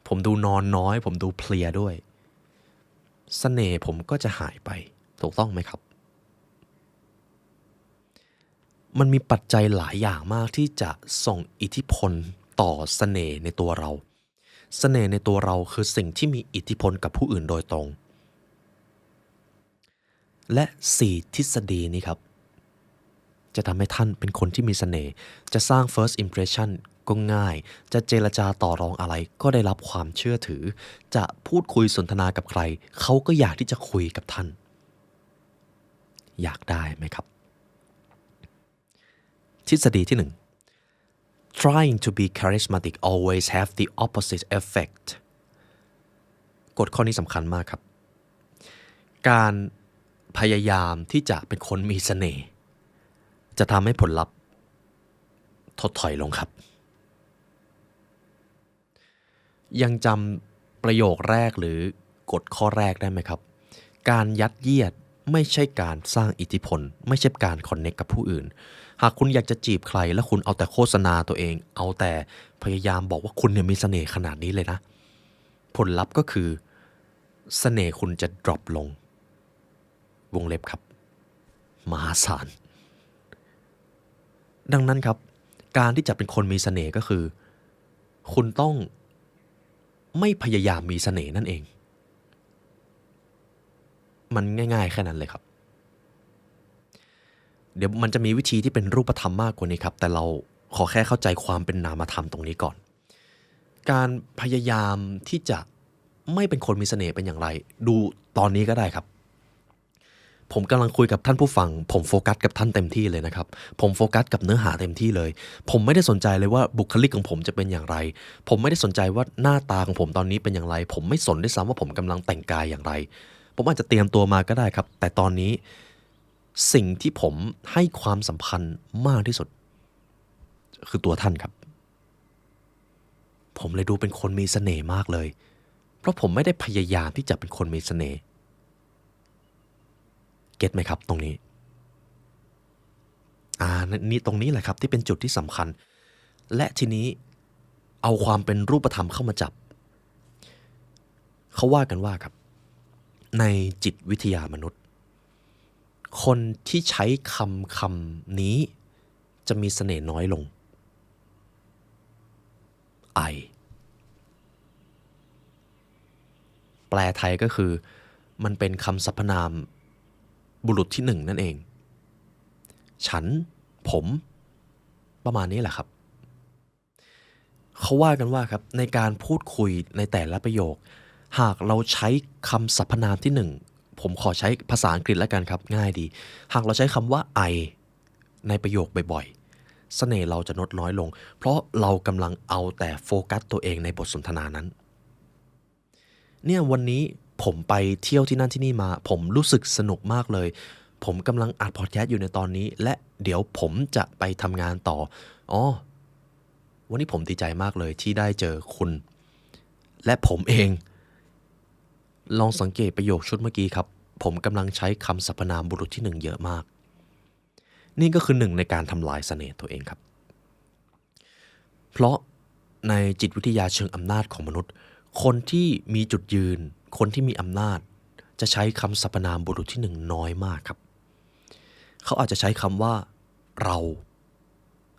ผมดูนอนน้อยผมดูเพลียด้วยเสน่ห์ผมก็จะหายไปถูกต้องไหมครับมันมีปัจจัยหลายอย่างมากที่จะส่งอิทธิพลต่อเสน่ห์ในตัวเราเสน่ห์ในตัวเราคือสิ่งที่มีอิทธิพลกับผู้อื่นโดยตรงและ4ทฤษฎีนี้ครับจะทำให้ท่านเป็นคนที่มีเสน่ห์จะสร้าง first impression ก็ง่ายจะเจรจาต่อรองอะไรก็ได้รับความเชื่อถือจะพูดคุยสนทนากับใครเขาก็อยากที่จะคุยกับท่านอยากได้ไหมครับทฤษฎีที่1 trying to be charismatic always have the opposite effect กฎข้อนี้สำคัญมากครับการพยายามที่จะเป็นคนมีเสน่ห์จะทำให้ผลลัพธ์ถดถอยลงครับยังจำประโยคแรกหรือกฎข้อแรกได้ไหมครับการยัดเยียดไม่ใช่การสร้างอิทธิพลไม่ใช่การคอนเนคกับผู้อื่นหากคุณอยากจะจีบใครแล้วคุณเอาแต่โฆษณาตัวเองเอาแต่พยายามบอกว่าคุณเนี่ยมีเสน่ห์ขนาดนี้เลยนะผลลัพธ์ก็คือเสน่ห์คุณจะดรอปลงวงเล็บครับมหาศาลดังนั้นครับการที่จะเป็นคนมีเสน่ห์ก็คือคุณต้องไม่พยายามมีเสน่ห์นั่นเองมันง่ายๆแค่นั้นเลยครับเดี๋ยวมันจะมีวิธีที่เป็นรูปธรรมมากกว่านี้ครับแต่เราขอแค่เข้าใจความเป็นนามธรรมตรงนี้ก่อนการพยายามที่จะไม่เป็นคนมีเสน่ห์เป็นอย่างไรดูตอนนี้ก็ได้ครับ ผมกำลังคุยกับท่านผู้ฟังผมโฟกัสกับท่านเต็มที่เลยนะครับผมโฟกัสกับเนื้อหาเต็มที่เลยผมไม่ได้สนใจเลยว่าบุคลิกของผมจะเป็นอย่างไรผมไม่ได้สนใจว่าหน้าตาของผมตอนนี้เป็นอย่างไรผมไม่สนด้วยซ้ำว่าผมกำลังแต่งกายอย่างไรผมอาจจะเตรียมตัวมาก็ได้ครับแต่ตอนนี้สิ่งที่ผมให้ความสำคัญมากที่สุดคือตัวท่านครับผมเลยดูเป็นคนมีเสน่ห์มากเลยเพราะผมไม่ได้พยายามที่จะเป็นคนมีเสน่ห์เก็ตไหมครับตรงนี้นี่ตรงนี้แหละครับที่เป็นจุดที่สำคัญและทีนี้เอาความเป็นรูปธรรมเข้ามาจับเขาว่ากันว่าครับในจิตวิทยามนุษย์คนที่ใช้คำนี้จะมีเสน่ห์น้อยลงไอแปลไทยก็คือมันเป็นคำสรรพนามบุรุษที่หนึ่งนั่นเองฉันผมประมาณนี้แหละครับเขาว่ากันว่าครับในการพูดคุยในแต่ละประโยคหากเราใช้คำสรรพนามที่หนึ่งผมขอใช้ภาษาอังกฤษแล้วกันครับง่ายดีหากเราใช้คำว่า I ในประโยคบ่อยๆเสน่ห์เราจะลดน้อยลงเพราะเรากำลังเอาแต่โฟกัสตัวเองในบทสนทนานั้นเนี่ยวันนี้ผมไปเที่ยวที่นั่นที่นี่มาผมรู้สึกสนุกมากเลยผมกำลังอัดพอดแคสต์อยู่ในตอนนี้และเดี๋ยวผมจะไปทำงานต่อวันนี้ผมดีใจมากเลยที่ได้เจอคุณและผมเองลองสังเกตประโยคชุดเมื่อกี้ครับผมกำลังใช้คำสรรพนามบุรุษที่หนึ่งเยอะมากนี่ก็คือหนึ่งในการทำลายเสน่ห์ตัวเองครับเพราะในจิตวิทยาเชิงอำนาจของมนุษย์คนที่มีจุดยืนคนที่มีอำนาจจะใช้คำสรรพนามบุรุษที่หนึ่งน้อยมากครับเขาอาจจะใช้คำว่าเรา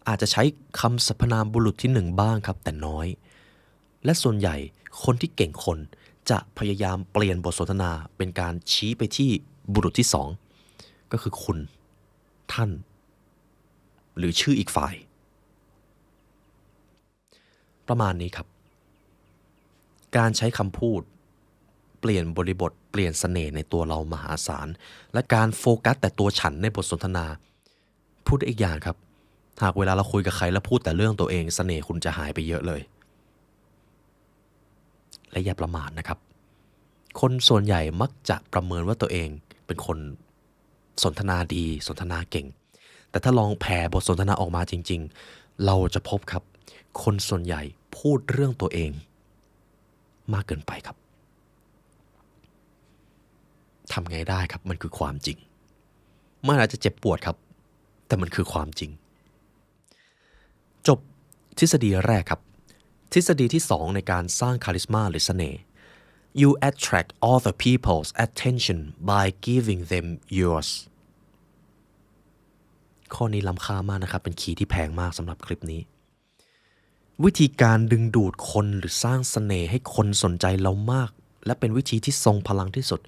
อาจจะใช้คำสรรพนามบุรุษที่หนึ่งบ้างครับแต่น้อยและส่วนใหญ่คนที่เก่งคนจะพยายามเปลี่ยนบทสนทนาเป็นการชี้ไปที่บุรุษที่สองก็คือคุณท่านหรือชื่ออีกฝ่ายประมาณนี้ครับการใช้คำพูดเปลี่ยนบริบทเปลี่ยนเสน่ห์ในตัวเรามหาศาลและการโฟกัสแต่ตัวฉันในบทสนทนาพูดอีกอย่างครับหากเวลาเราคุยกับใครแล้วพูดแต่เรื่องตัวเองเสน่ห์คุณจะหายไปเยอะเลยและอย่าประมาทนะครับคนส่วนใหญ่มักจะประเมินว่าตัวเองเป็นคนสนทนาดีสนทนาเก่งแต่ถ้าลองแผ่บทสนทนาออกมาจริงๆเราจะพบครับคนส่วนใหญ่พูดเรื่องตัวเองมากเกินไปครับทำไงได้ครับมันคือความจริงมันอาจจะเจ็บปวดครับแต่มันคือความจริงจบทฤษฎีแรกครับทฤษฎีที่2ในการสร้างคาริสมาหรือเสน่ห์ You attract other people's attention by giving them yours ข้อนี้ล้ำค่ามากนะครับเป็นคีย์ที่แพงมากสำหรับคลิปนี้วิธีการดึงดูดคนหรือสร้างเสน่ห์ให้คนสนใจเรามากและเป็นวิธีที่ทรงพลังที่สุด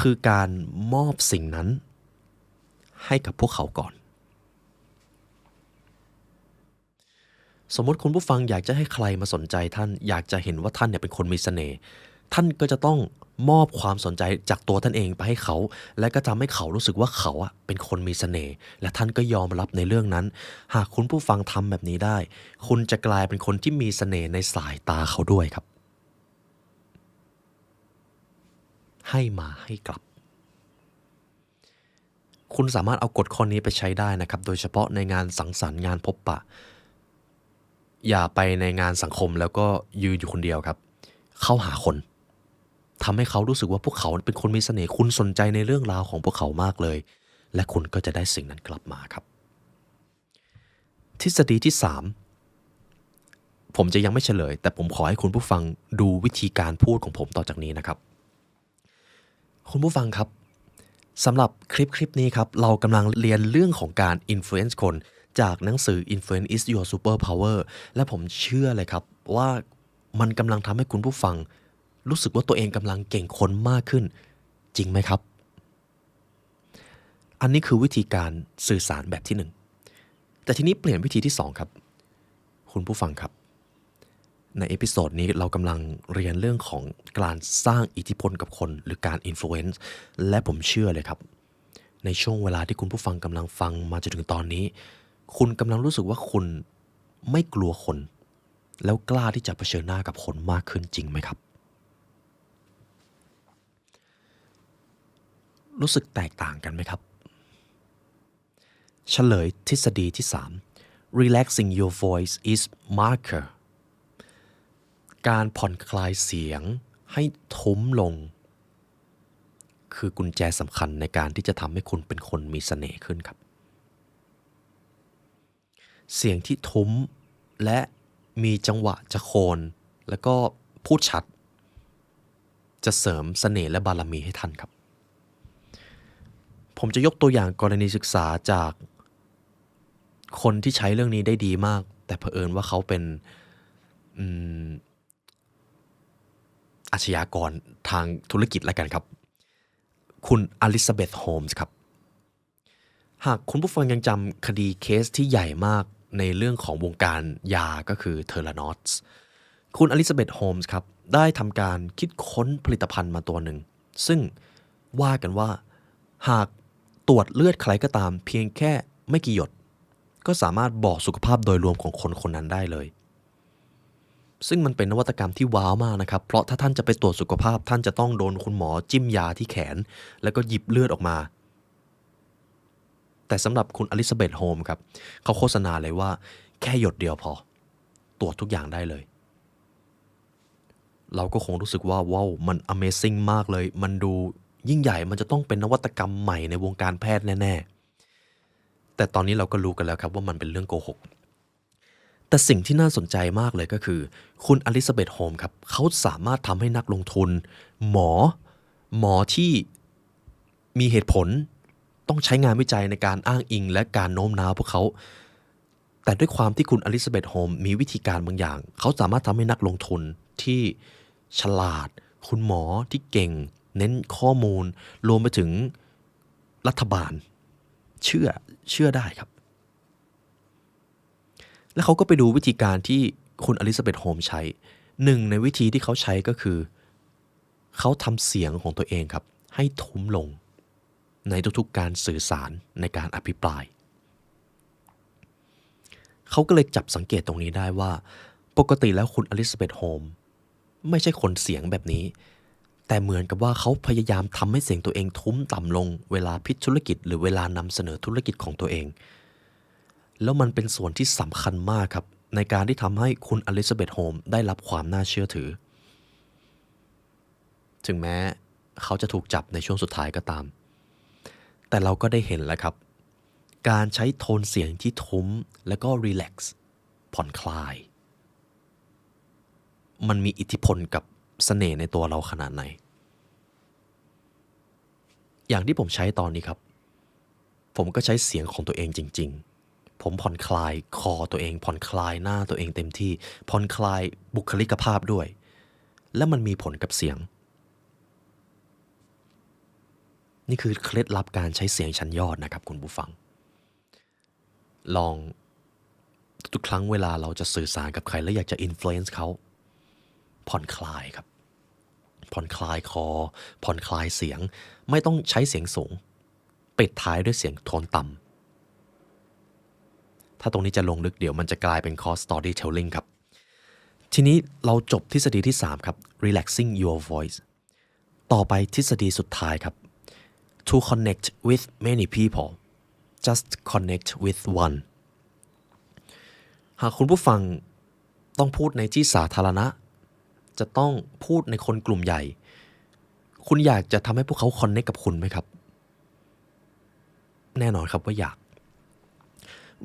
คือการมอบสิ่งนั้นให้กับพวกเขาก่อนสมมติคุณผู้ฟังอยากจะให้ใครมาสนใจท่านอยากจะเห็นว่าท่านเนี่ยเป็นคนมีเสน่ห์ท่านก็จะต้องมอบความสนใจจากตัวท่านเองไปให้เขาและก็ทำให้เขารู้สึกว่าเขาเป็นคนมีเสน่ห์และท่านก็ยอมรับในเรื่องนั้นหากคุณผู้ฟังทำแบบนี้ได้คุณจะกลายเป็นคนที่มีเสน่ห์ในสายตาเขาด้วยครับให้มาให้กลับคุณสามารถเอากฎข้อนี้ไปใช้ได้นะครับโดยเฉพาะในงานสังสรรค์งานพบปะอย่าไปในงานสังคมแล้วก็ยืนอยู่คนเดียวครับเข้าหาคนทำให้เขารู้สึกว่าพวกเขาเป็นคนมีเสน่ห์คุณสนใจในเรื่องราวของพวกเขามากเลยและคุณก็จะได้สิ่งนั้นกลับมาครับทฤษฎีที่3ผมจะยังไม่เฉลยแต่ผมขอให้คุณผู้ฟังดูวิธีการพูดของผมต่อจากนี้นะครับคุณผู้ฟังครับสำหรับคลิปนี้ครับเรากำลังเรียนเรื่องของการ influence คนจากหนังสือ Influence is your superpower และผมเชื่อเลยครับว่ามันกำลังทำให้คุณผู้ฟังรู้สึกว่าตัวเองกำลังเก่งคนมากขึ้นจริงไหมครับอันนี้คือวิธีการสื่อสารแบบที่1แต่ทีนี้เปลี่ยนวิธีที่2ครับคุณผู้ฟังครับในเอพิโซดนี้เรากำลังเรียนเรื่องของการสร้างอิทธิพลกับคนหรือการ influence และผมเชื่อเลยครับ ในช่วงเวลาที่คุณผู้ฟังกำลังฟังมาจนถึงตอนนี้คุณกำลังรู้สึกว่าคุณไม่กลัวคนแล้วกล้าที่จะเผชิญหน้ากับคนมากขึ้นจริงไหมครับรู้สึกแตกต่างกันไหมครับเฉลยทฤษฎีที่3 relaxing your voice is marker การผ่อนคลายเสียงให้ทุ้มลงคือกุญแจสำคัญในการที่จะทำให้คุณเป็นคนมีเสน่ห์ขึ้นครับเสียงที่ทุ้มและมีจังหวะจะโคนแล้วก็พูดชัดจะเสริมเสน่ห์และบารมีให้ท่านครับผมจะยกตัวอย่างกรณีศึกษาจากคนที่ใช้เรื่องนี้ได้ดีมากแต่เผอิญว่าเขาเป็นอาชญากรทางธุรกิจแล้วกันครับคุณอลิซาเบธโฮมส์ครับหากคุณผู้ฟังยังจำคดีเคสที่ใหญ่มากในเรื่องของวงการยาก็คือเทอร์ลานอสคุณอลิซาเบธโฮมส์ครับได้ทำการคิดค้นผลิตภัณฑ์มาตัวหนึ่งซึ่งว่ากันว่าหากตรวจเลือดใครก็ตามเพียงแค่ไม่กี่หยดก็สามารถบอกสุขภาพโดยรวมของคนคนนั้นได้เลยซึ่งมันเป็นนวัตกรรมที่ว้าวมากนะครับเพราะถ้าท่านจะไปตรวจสุขภาพท่านจะต้องโดนคุณหมอจิ้มยาที่แขนแล้วก็หยิบเลือดออกมาแต่สำหรับคุณอลิซาเบธโฮมครับเขาโฆษณาเลยว่าแค่หยดเดียวพอตรวจทุกอย่างได้เลยเราก็คงรู้สึกว่าว้าวมัน Amazing มากเลยมันดูยิ่งใหญ่มันจะต้องเป็นนวัตกรรมใหม่ในวงการแพทย์แน่ๆแต่ตอนนี้เราก็รู้กันแล้วครับว่ามันเป็นเรื่องโกหกแต่สิ่งที่น่าสนใจมากเลยก็คือคุณอลิซาเบธโฮมครับเขาสามารถทำให้นักลงทุนหมอที่มีเหตุผลต้องใช้งานวิจัยในการอ้างอิงและการโน้มน้าวพวกเขาแต่ด้วยความที่คุณอลิซาเบธโฮมมีวิธีการบางอย่างเขาสามารถทำให้นักลงทุนที่ฉลาดคุณหมอที่เก่งเน้นข้อมูลรวมไปถึงรัฐบาลเชื่อได้ครับแล้วเขาก็ไปดูวิธีการที่คุณอลิซาเบธโฮมใช้หนึ่งในวิธีที่เขาใช้ก็คือเขาทำเสียงของตัวเองครับให้ทุ้มลงในทุกๆการสื่อสารในการอภิปรายเขาก็เลยจับสังเกตตรงนี้ได้ว่าปกติแล้วคุณอลิซาเบธโฮมไม่ใช่คนเสียงแบบนี้แต่เหมือนกับว่าเขาพยายามทำให้เสียงตัวเองทุ้มต่ำลงเวลาพิชธุรกิจหรือเวลานำเสนอธุรกิจของตัวเองแล้วมันเป็นส่วนที่สำคัญมากครับในการที่ทำให้คุณอลิซาเบธโฮมได้รับความน่าเชื่อถือถึงแม้เขาจะถูกจับในช่วงสุดท้ายก็ตามแต่เราก็ได้เห็นแล้วครับการใช้โทนเสียงที่ทุ้มแล้วก็รีแลกซ์ผ่อนคลายมันมีอิทธิพลกับเสน่ห์ในตัวเราขนาดไหนอย่างที่ผมใช้ตอนนี้ครับผมก็ใช้เสียงของตัวเองจริงๆผมผ่อนคลายคอตัวเองผ่อนคลายหน้าตัวเองเต็มที่ผ่อนคลายบุคลิกภาพด้วยและมันมีผลกับเสียงนี่คือเคล็ดลับการใช้เสียงชั้นยอดนะครับคุณผู้ฟังลองทุกครั้งเวลาเราจะสื่อสารกับใครแล้วอยากจะ influence เขาผ่อนคลายครับผ่อนคลายคอผ่อนคลายเสียงไม่ต้องใช้เสียงสูงปิดท้ายด้วยเสียงโทนต่ำถ้าตรงนี้จะลงลึกเดี๋ยวมันจะกลายเป็นคอร์ส storytelling ครับทีนี้เราจบทฤษฎีที่3ครับ relaxing your voice ต่อไปทฤษฎีสุดท้ายครับ to connect with many people just connect with one หากคุณผู้ฟังต้องพูดในที่สาธารณะจะต้องพูดในคนกลุ่มใหญ่คุณอยากจะทำให้พวกเขาคอนเนคกับคุณไหมครับแน่นอนครับว่าอยาก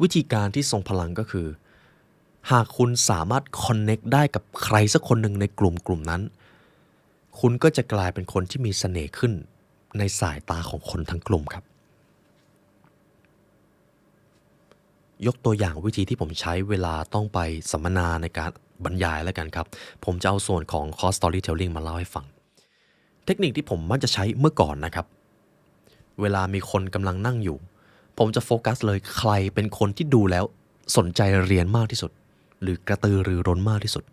วิธีการที่ทรงพลังก็คือหากคุณสามารถคอนเนคได้กับใครสักคนหนึ่งในกลุ่มนั้นคุณก็จะกลายเป็นคนที่มีเสน่ห์ขึ้นในสายตาของคนทั้งกลุ่มครับยกตัวอย่างวิธีที่ผมใช้เวลาต้องไปสัมมนาในการบรรยายแล้วกันครับผมจะเอาส่วนของ Course Storytelling มาเล่าให้ฟังเทคนิคที่ผมมักจะใช้เมื่อก่อนนะครับเวลามีคนกำลังนั่งอยู่ผมจะโฟกัสเลยใครเป็นคนที่ดูแล้วสนใจเรียนมากที่สุดหรือกระตือรือร้นมากที่สุด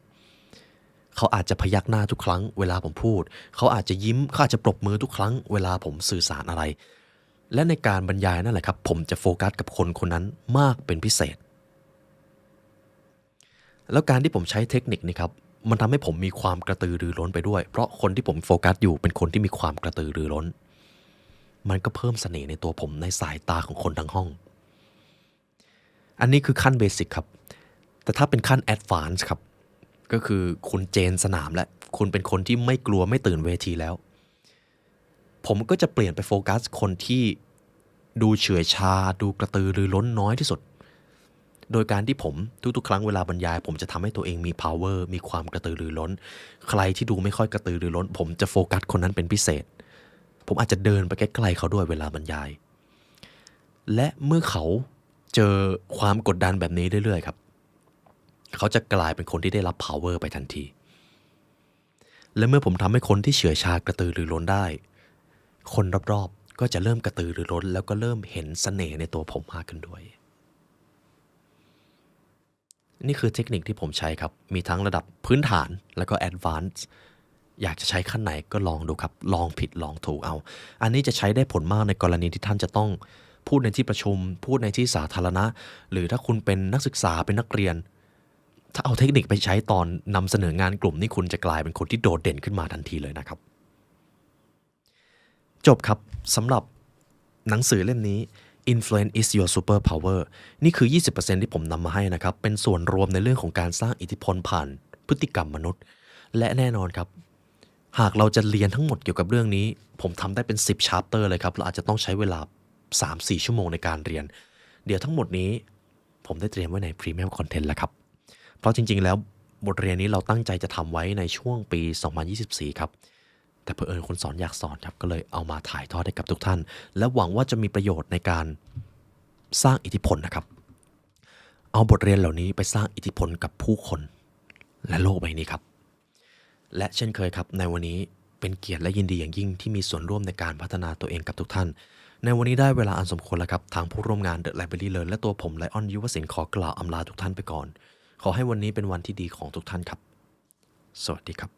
เขาอาจจะพยักหน้าทุกครั้งเวลาผมพูดเขาอาจจะยิ้มเขาอาจจะปรบมือทุกครั้งเวลาผมสื่อสารอะไร และในการบรรยายนั่นแหละครับผมจะโฟกัสกับคนคนนั้นมากเป็นพิเศษแล้วการที่ผมใช้เทคนิคนี้ครับมันทำให้ผมมีความกระตือรือร้นไปด้วยเพราะคนที่ผมโฟกัสอยู่เป็นคนที่มีความกระตือรือร้นมันก็เพิ่มเสน่ห์ในตัวผมในสายตาของคนทั้งห้องอันนี้คือขั้นเบสิกครับแต่ถ้าเป็นขั้นแอดวานซ์ครับก็คือคุณเจนสนามและคุณเป็นคนที่ไม่กลัวไม่ตื่นเวทีแล้วผมก็จะเปลี่ยนไปโฟกัสคนที่ดูเฉื่อยชาดูกระตือรือร้นน้อยที่สุดโดยการที่ผมทุกๆครั้งเวลาบรรยายผมจะทำให้ตัวเองมี power มีความกระตือรือร้นใครที่ดูไม่ค่อยกระตือรือร้นผมจะโฟกัสคนนั้นเป็นพิเศษผมอาจจะเดินไปใกล้ๆเขาด้วยเวลาบรรยายและเมื่อเขาเจอความกดดันแบบนี้เรื่อยๆครับเขาจะกลายเป็นคนที่ได้รับ power ไปทันทีและเมื่อผมทำให้คนที่เฉื่อยชากระตือรือร้นได้คนรอบๆก็จะเริ่มกระตือรือร้นแล้วก็เริ่มเห็นเสน่ห์ในตัวผมมากขึ้นด้วยนี่คือเทคนิคที่ผมใช้ครับมีทั้งระดับพื้นฐานแล้วก็ Advanced อยากจะใช้ขั้นไหนก็ลองดูครับลองผิดลองถูกเอาอันนี้จะใช้ได้ผลมากในกรณีที่ท่านจะต้องพูดในที่ประชุมพูดในที่สาธารณะหรือถ้าคุณเป็นนักศึกษาเป็นนักเรียนถ้าเอาเทคนิคไปใช้ตอนนำเสนองานกลุ่มนี่คุณจะกลายเป็นคนที่โดดเด่นขึ้นมาทันทีเลยนะครับจบครับสำหรับหนังสือเล่มนี้ Influence is your superpower นี่คือ 20% ที่ผมนำมาให้นะครับเป็นส่วนรวมในเรื่องของการสร้างอิทธิพลผ่านพฤติกรรมมนุษย์และแน่นอนครับหากเราจะเรียนทั้งหมดเกี่ยวกับเรื่องนี้ผมทำได้เป็น10 chapter เลยครับเราอาจจะต้องใช้เวลา 3-4 ชั่วโมงในการเรียนเดี๋ยวทั้งหมดนี้ผมได้เตรียมไว้ใน Premium Content แล้วครับเพราะจริงๆแล้วบทเรียนนี้เราตั้งใจจะทำไว้ในช่วงปี 2024 ครับแต่เผอิญคนสอนอยากสอนครับก็เลยเอามาถ่ายทอดให้กับทุกท่านและหวังว่าจะมีประโยชน์ในการสร้างอิทธิพลนะครับเอาบทเรียนเหล่านี้ไปสร้างอิทธิพลกับผู้คนและโลกใบนี้ครับและเช่นเคยครับในวันนี้เป็นเกียรติและยินดีอย่างยิ่งที่มีส่วนร่วมในการพัฒนาตัวเองกับทุกท่านในวันนี้ได้เวลาอันสมควรแล้วครับทางผู้ร่วมงาน The Library Learn และตัวผมไลออนยุวศิลป์ขอกล่าวอำลาทุกท่านไปก่อนขอให้วันนี้เป็นวันที่ดีของทุกท่านครับสวัสดีครับ